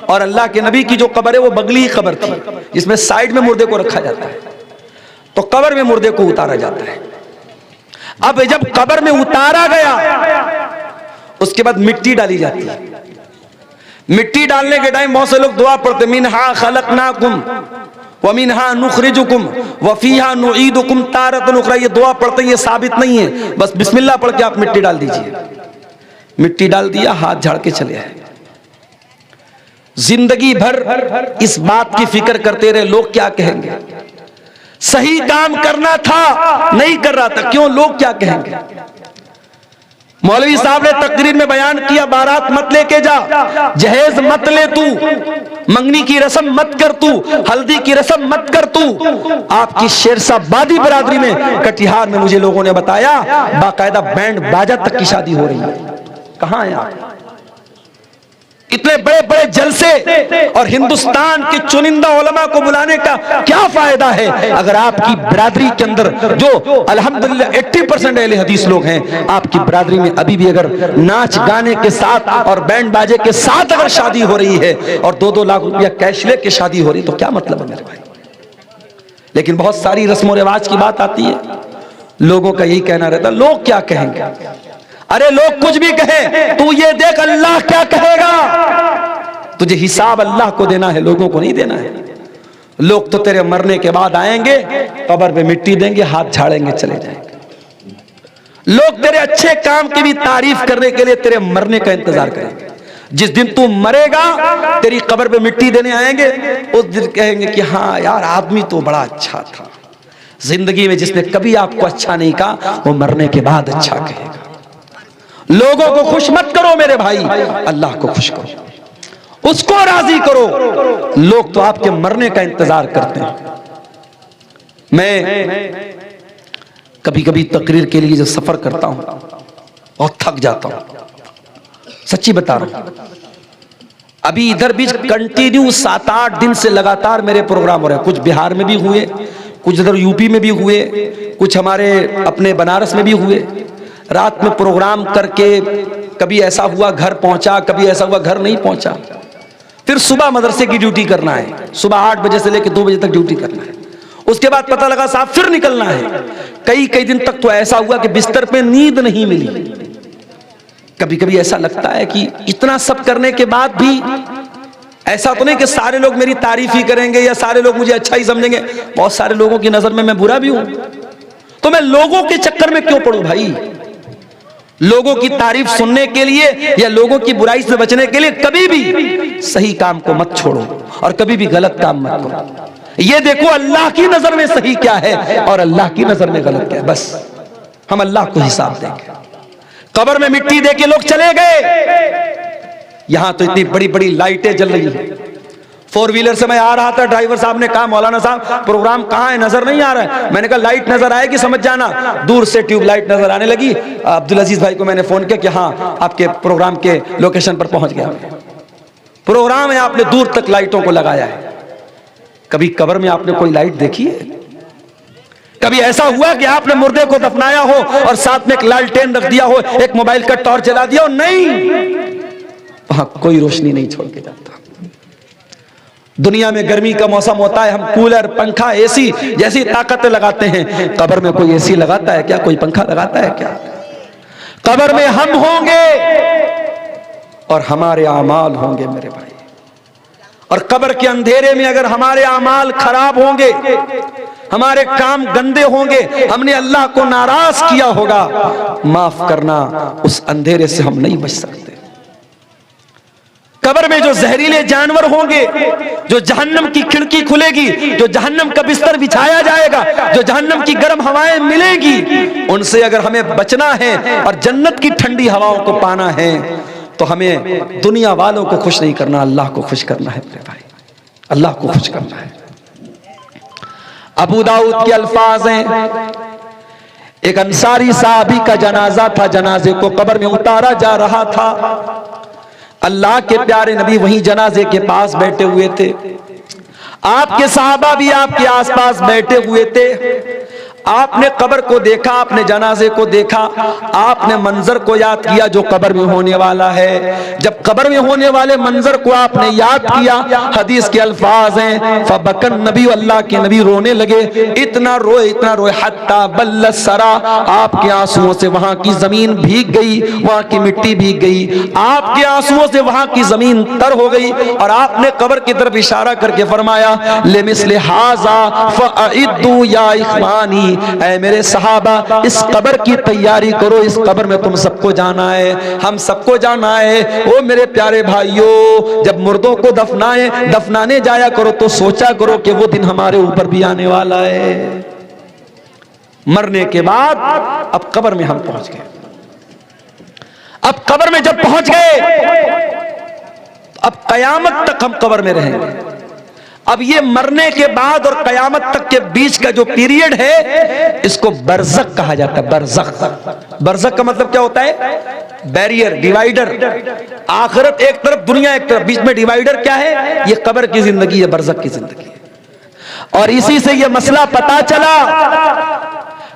और अल्लाह के नबी की जो कब्र है वो बगली कब्र थी, जिसमें साइड में मुर्दे को रखा जाता है। तो कब्र में मुर्दे को उतारा जाता है। अब जब कब्र में उतारा गया, उसके बाद मिट्टी डाली जाती है। मिट्टी डालने के टाइम बहुत से लोग दुआ पढ़ते, मिनहा खलकनाकुम व मिनहा नुखरिजुकुम व फीहा नुईदुकुम तारतन उखरा। ये दुआ पढ़ते, ये साबित नहीं है, बस बिस्मिल्लाह पढ़ के आप मिट्टी डाल दीजिए। मिट्टी डाल दिया, हाथ झाड़ के चले आए। जिंदगी भर इस बात की फिक्र करते रहे लोग क्या कहेंगे। सही काम करना था, नहीं कर रहा था, क्यों, लोग क्या कहेंगे। मौलवी साहब ने तकरीर में बयान किया, बारात मत लेके जा, जहेज मत ले तू, मंगनी की रस्म मत कर तू, हल्दी की रस्म मत कर तू। आपकी शेरशाहबादी बरादरी में कटिहार में मुझे लोगों ने बताया बाकायदा बैंड बाजा तक की शादी हो रही है। कहां है आप? इतने बड़े बड़े जलसे और हिंदुस्तान के चुनिंदा उलमा को बुलाने का क्या फायदा है अगर आपकी बिरादरी के अंदर जो अल्हम्दुलिल्लाह 80% अहले हदीस लोग हैं, आपकी बिरादरी में अभी भी अगर नाच गाने के साथ और बैंड बाजे के साथ अगर शादी हो रही है और 2-2 लाख रुपया कैश लेके शादी हो रही, तो क्या मतलब है मेरे भाई। लेकिन बहुत सारी रस्म रिवाज की बात आती है, लोगों का यही कहना रहता, लोग क्या कहेंगे। अरे लोग कुछ भी कहें, तू ये देख अल्लाह क्या कहेगा। तुझे हिसाब अल्लाह को देना है, लोगों को नहीं देना है। लोग तो तेरे मरने के बाद आएंगे, कब्र पे मिट्टी देंगे, हाथ झाड़ेंगे, चले जाएंगे। लोग तेरे अच्छे काम की भी तारीफ करने के लिए तेरे मरने का इंतजार करेंगे। जिस दिन तू मरेगा, तेरी कब्र पे मिट्टी देने आएंगे, उस दिन कहेंगे कि हाँ यार आदमी तो बड़ा अच्छा था। जिंदगी में जिसने कभी आपको अच्छा नहीं कहा, वो मरने के बाद अच्छा कहेगा। लोगों को खुश मत करो मेरे भाई, अल्लाह को खुश करो, उसको राजी करो। लोग तो आपके मरने का इंतजार करते हैं। मैं कभी कभी तकरीर के लिए जब सफर करता हूं बहुत थक जाता हूं, सच्ची बता रहा हूं। अभी इधर बीच कंटिन्यू 7-8 दिन से लगातार मेरे प्रोग्राम हो रहे हैं। कुछ बिहार में भी हुए, कुछ इधर यूपी में भी हुए, कुछ हमारे अपने बनारस में भी हुए। रात में प्रोग्राम करके कभी ऐसा हुआ घर पहुंचा, कभी ऐसा हुआ घर नहीं पहुंचा। फिर सुबह मदरसे की ड्यूटी करना है, सुबह 8 बजे से लेकर 2 बजे तक ड्यूटी करना है। उसके बाद पता लगा साहब फिर निकलना है। कई कई दिन तक तो ऐसा हुआ कि बिस्तर पे नींद नहीं मिली। कभी कभी ऐसा लगता है कि इतना सब करने के बाद भी ऐसा तो नहीं कि सारे लोग मेरी तारीफ ही करेंगे या सारे लोग मुझे अच्छा ही समझेंगे। बहुत सारे लोगों की नजर में मैं बुरा भी हूं, तो मैं लोगों के चक्कर में क्यों पड़ूं भाई? लोगों की तारीफ सुनने के लिए या लोगों की बुराई से बचने के लिए कभी भी सही काम को मत छोड़ो और कभी भी गलत काम मत करो। ये देखो अल्लाह की नजर में सही क्या है और अल्लाह की नजर में गलत क्या है, बस हम अल्लाह को हिसाब देंगे। कब्र में मिट्टी दे के लोग चले गए। यहां तो इतनी बड़ी बड़ी लाइटें जल रही है। 4 व्हीलर से मैं आ रहा था, ड्राइवर साहब ने कहा मौलाना साहब प्रोग्राम कहां है, नजर नहीं आ रहा है। मैंने कहा लाइट नजर आएगी समझ जाना। दूर से ट्यूब लाइट नजर आने लगी। अब्दुल अजीज भाई को मैंने फोन किया कि हाँ आपके प्रोग्राम के लोकेशन पर पहुंच गया। प्रोग्राम है, आपने दूर तक लाइटों को लगाया है। कभी कब्र में आपने कोई लाइट देखी है? कभी ऐसा हुआ कि आपने मुर्दे को दफनाया हो और साथ में एक लालटेन रख दिया हो, एक मोबाइल का टॉर्च जला दिया हो? नहीं, वहां कोई रोशनी नहीं छोड़ के जाता। दुनिया में गर्मी का मौसम होता है, हम कूलर पंखा एसी जैसी ताकतें लगाते हैं। कब्र में कोई एसी लगाता है क्या? कोई पंखा लगाता है क्या? कब्र में हम होंगे और हमारे आमाल होंगे मेरे भाई। और कब्र के अंधेरे में अगर हमारे आमाल खराब होंगे, हमारे काम गंदे होंगे, हमने अल्लाह को नाराज किया होगा, माफ करना उस अंधेरे से हम नहीं बच सकते। कब्र में जो जहरीले जानवर होंगे, जो जहन्नम की खिड़की खुलेगी, जो जहन्नम का बिस्तर बिछाया जाएगा, जो जहन्नम की गर्म हवाएं मिलेगी, उनसे अगर हमें बचना है और जन्नत की ठंडी हवाओं को पाना है तो हमें दुनिया वालों को खुश नहीं करना, अल्लाह को खुश करना है मेरे भाई, अल्लाह को खुश करना है। अबू दाऊद के अल्फाज हैं, एक अंसारी साहबी का जनाजा था, जनाजे को कब्र में उतारा जा रहा था। अल्लाह के प्यारे नबी वहीं जनाजे के पास बैठे हुए थे। आपके सहाबा भी आपके आसपास बैठे हुए थे। आपने कब्र को देखा, आपने जनाजे को देखा, आपने मंजर को याद किया जो कब्र में होने वाला है। जब कब्र में होने वाले मंजर को आपने याद किया, हदीस के अल्फाज हैं, फबकन नबी, अल्लाह के नबी रोने लगे। इतना रोए हत्ता बल्लत सरा, आपके आंसुओं से वहां की जमीन भीग गई, वहां की मिट्टी भीग गई, आपके आंसुओं से वहां की जमीन तर हो गई। और आपने कब्र की तरफ इशारा करके फरमाया, लिमिस्ले हाजा फअइद्दू या इख्वानी, ऐ मेरे सहाबा इस कब्र की तैयारी करो, इस कब्र में तुम सबको जाना है, हम सबको जाना है। ओ मेरे प्यारे भाइयों, जब मुर्दों को दफनाने जाया करो तो सोचा करो कि वो दिन हमारे ऊपर भी आने वाला है। मरने के बाद अब कब्र में हम पहुंच गए। अब कब्र में जब पहुंच गए, अब कयामत तक हम कब्र में रहेंगे। अब ये मरने के बाद और कयामत तक के बीच का जो पीरियड है, इसको बरज़ख कहा जाता है। बरज़ख, बरज़ख का मतलब क्या होता है? Barrier, divider. आखिरत एक तरफ, दुनिया एक तरफ, बीच में डिवाइडर क्या है? ये कब्र की जिंदगी है, बरज़ख की जिंदगी है। और इसी से ये मसला पता चला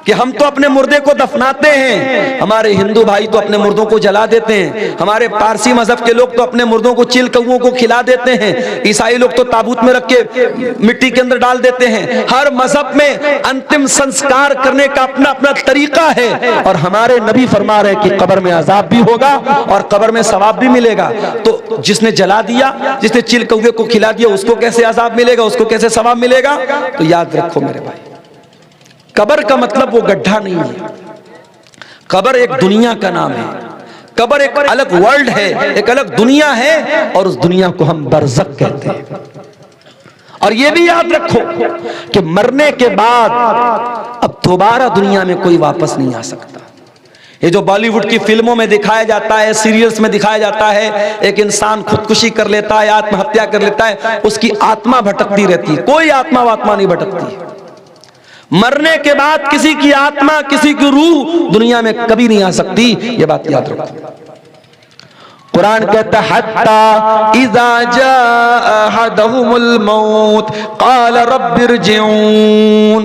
कि हम तो अपने मुर्दे को दफनाते हैं, हमारे हिंदू भाई तो अपने मुर्दों को जला देते हैं, हमारे पारसी मजहब के लोग तो अपने मुर्दों को चिल कौओं को खिला देते हैं, ईसाई लोग तो ताबूत में रख के मिट्टी के अंदर डाल देते हैं। हर मजहब में अंतिम संस्कार करने का अपना अपना तरीका है। और हमारे नबी फरमा रहे कि कब्र में अजाब भी होगा और कब्र में सवाब भी मिलेगा। तो जिसने जला दिया, जिसने चिल कौवे को खिला दिया, उसको कैसे अजाब मिलेगा, उसको कैसे सवाब मिलेगा? तो याद रखो मेरे भाई, कब्र का मतलब वो गड्ढा नहीं है। कब्र एक दुनिया का नाम है। कब्र एक अलग वर्ल्ड है, एक अलग दुनिया है, और उस दुनिया को हम बरज़ख कहते हैं। और ये भी याद रखो कि मरने के बाद अब दोबारा दुनिया में कोई वापस नहीं आ सकता। ये जो बॉलीवुड की फिल्मों में दिखाया जाता है, सीरियल्स में दिखाया जाता है, एक इंसान खुदकुशी कर लेता है, आत्महत्या कर लेता है, उसकी आत्मा भटकती रहती है। कोई आत्मा नहीं भटकती। मरने के बाद किसी की आत्मा, किसी की रूह दुनिया में कभी नहीं आ सकती। ये बात याद रखो। कुरान कहता है हत्ता इज़ा जाअ अहदहुमुल मौत क़ाल रब्बिरजिऊन।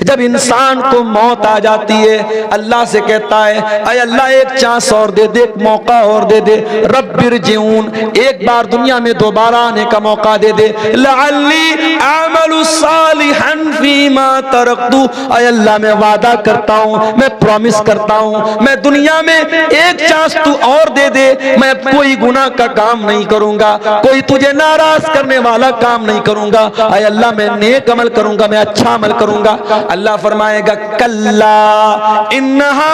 जब इंसान को मौत आ जाती है अल्लाह से कहता है अय अल्लाह एक चांस और दे दे, एक मौका और दे दे, रब्बिरजिऊन, एक बार दुनिया में दोबारा आने का मौका दे दे, लअल्ली अअमलु सालिहन फीमा तरक्तु, अय अल्लाह मैं वादा करता हूँ, मैं प्रॉमिस करता हूँ, मैं दुनिया में एक चांस तू और दे दे, मैं कोई गुनाह का काम नहीं करूंगा, कोई तुझे नाराज करने वाला काम नहीं करूंगा, अय अल्लाह मैं नेक अमल करूंगा, मैं अच्छा अमल करूंगा। अल्लाह फरमाएगा कल्ला इन्नहा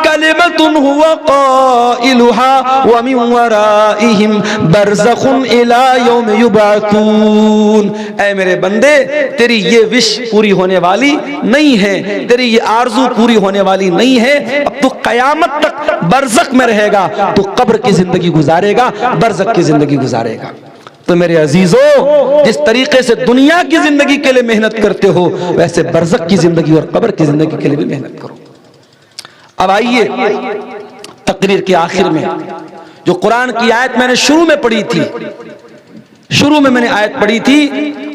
कलिमतुन हुवा क़ाइलुहा व मिन वराइहिम बरज़खुन इला यौम युबअतून। ऐ मेरे बंदे, तेरी ये विश पूरी होने वाली नहीं है, तेरी ये आरज़ू पूरी होने वाली नहीं है, अब तू क़यामत तक बरज़ख में रहेगा, तू कब्र की जिंदगी गुजारेगा, बरज़ख की जिंदगी गुजारेगा। तो मेरे अजीजों, जिस तरीके से दुनिया की जिंदगी के लिए मेहनत करते हो वैसे बरज़ख की जिंदगी और कब्र की जिंदगी के लिए भी मेहनत करो। अब आइए तकरीर के आखिर में जो कुरान की आयत मैंने शुरू में पढ़ी थी, शुरू में मैंने आयत पढ़ी थी,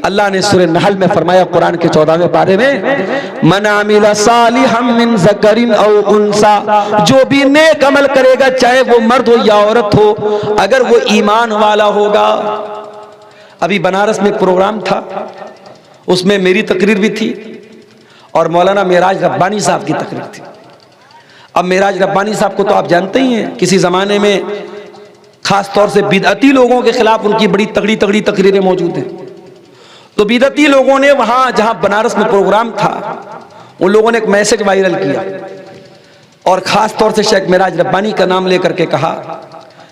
अल्लाह ने सूरह नहल में फरमाया कुरान के 14वें पारे में, मन आमिला सालिहम मिन ज़करिन औ उनसा, जो भी नेक अमल करेगा चाहे वो मर्द हो या औरत हो, अगर वो ईमान वाला होगा। अभी बनारस में एक प्रोग्राम था, उसमें मेरी तकरीर भी थी और मौलाना मेराज रब्बानी साहब की तकरीर थी। अब मेराज रब्बानी साहब को तो आप जानते ही हैं, किसी ज़माने में खास तौर से बिदअती लोगों के खिलाफ उनकी बड़ी तगड़ी तगड़ी तकरीरें मौजूद हैं। तो बिदअती लोगों ने वहाँ जहाँ बनारस में प्रोग्राम था, उन लोगों ने एक मैसेज वायरल किया और ख़ास तौर से शेख मेराज रब्बानी का नाम लेकर के कहा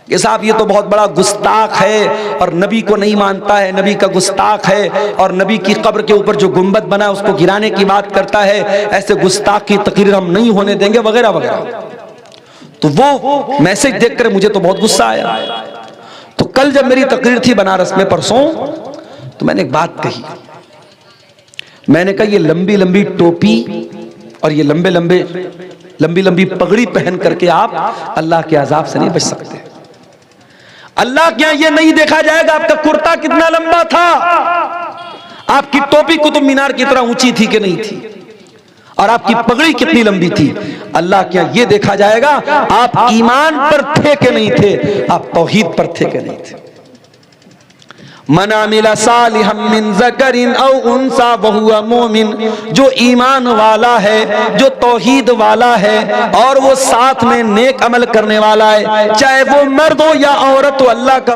कि साहब ये तो बहुत बड़ा गुस्ताख है और नबी को नहीं मानता है, नबी का गुस्ताख है और नबी की कब्र के ऊपर जो गुंबद बना उसको गिराने की बात करता है, ऐसे गुस्ताख की तकरीर हम नहीं होने देंगे वगैरह वगैरह। तो वो मैसेज देखकर मुझे तो बहुत गुस्सा आया। तो कल जब मेरी तकरीर थी बनारस में परसों, तो मैंने एक बात कही, मैंने कहा ये लंबी लंबी टोपी और ये लंबी लंबी पगड़ी पहन करके आप अल्लाह के अजाब से नहीं बच सकते। अल्लाह के यहां ये नहीं देखा जाएगा आपका कुर्ता कितना लंबा था, आपकी टोपी कुतुब मीनार की तरह ऊंची थी कि नहीं थी, और आपकी पगड़ी कितनी लंबी थी। अल्लाह के यहां ये देखा जाएगा आप ईमान पर थे कि नहीं थे, आप तौहीद पर थे कि नहीं थे। मन आमिला सालिहम मिन ज़करिन औ उनसा वहुवा मोमिन, जो ईमान वाला है, जो तौहीद वाला है और वो साथ में नेक अमल करने वाला है, चाहे वो मर्द हो या औरत हो, अल्लाह का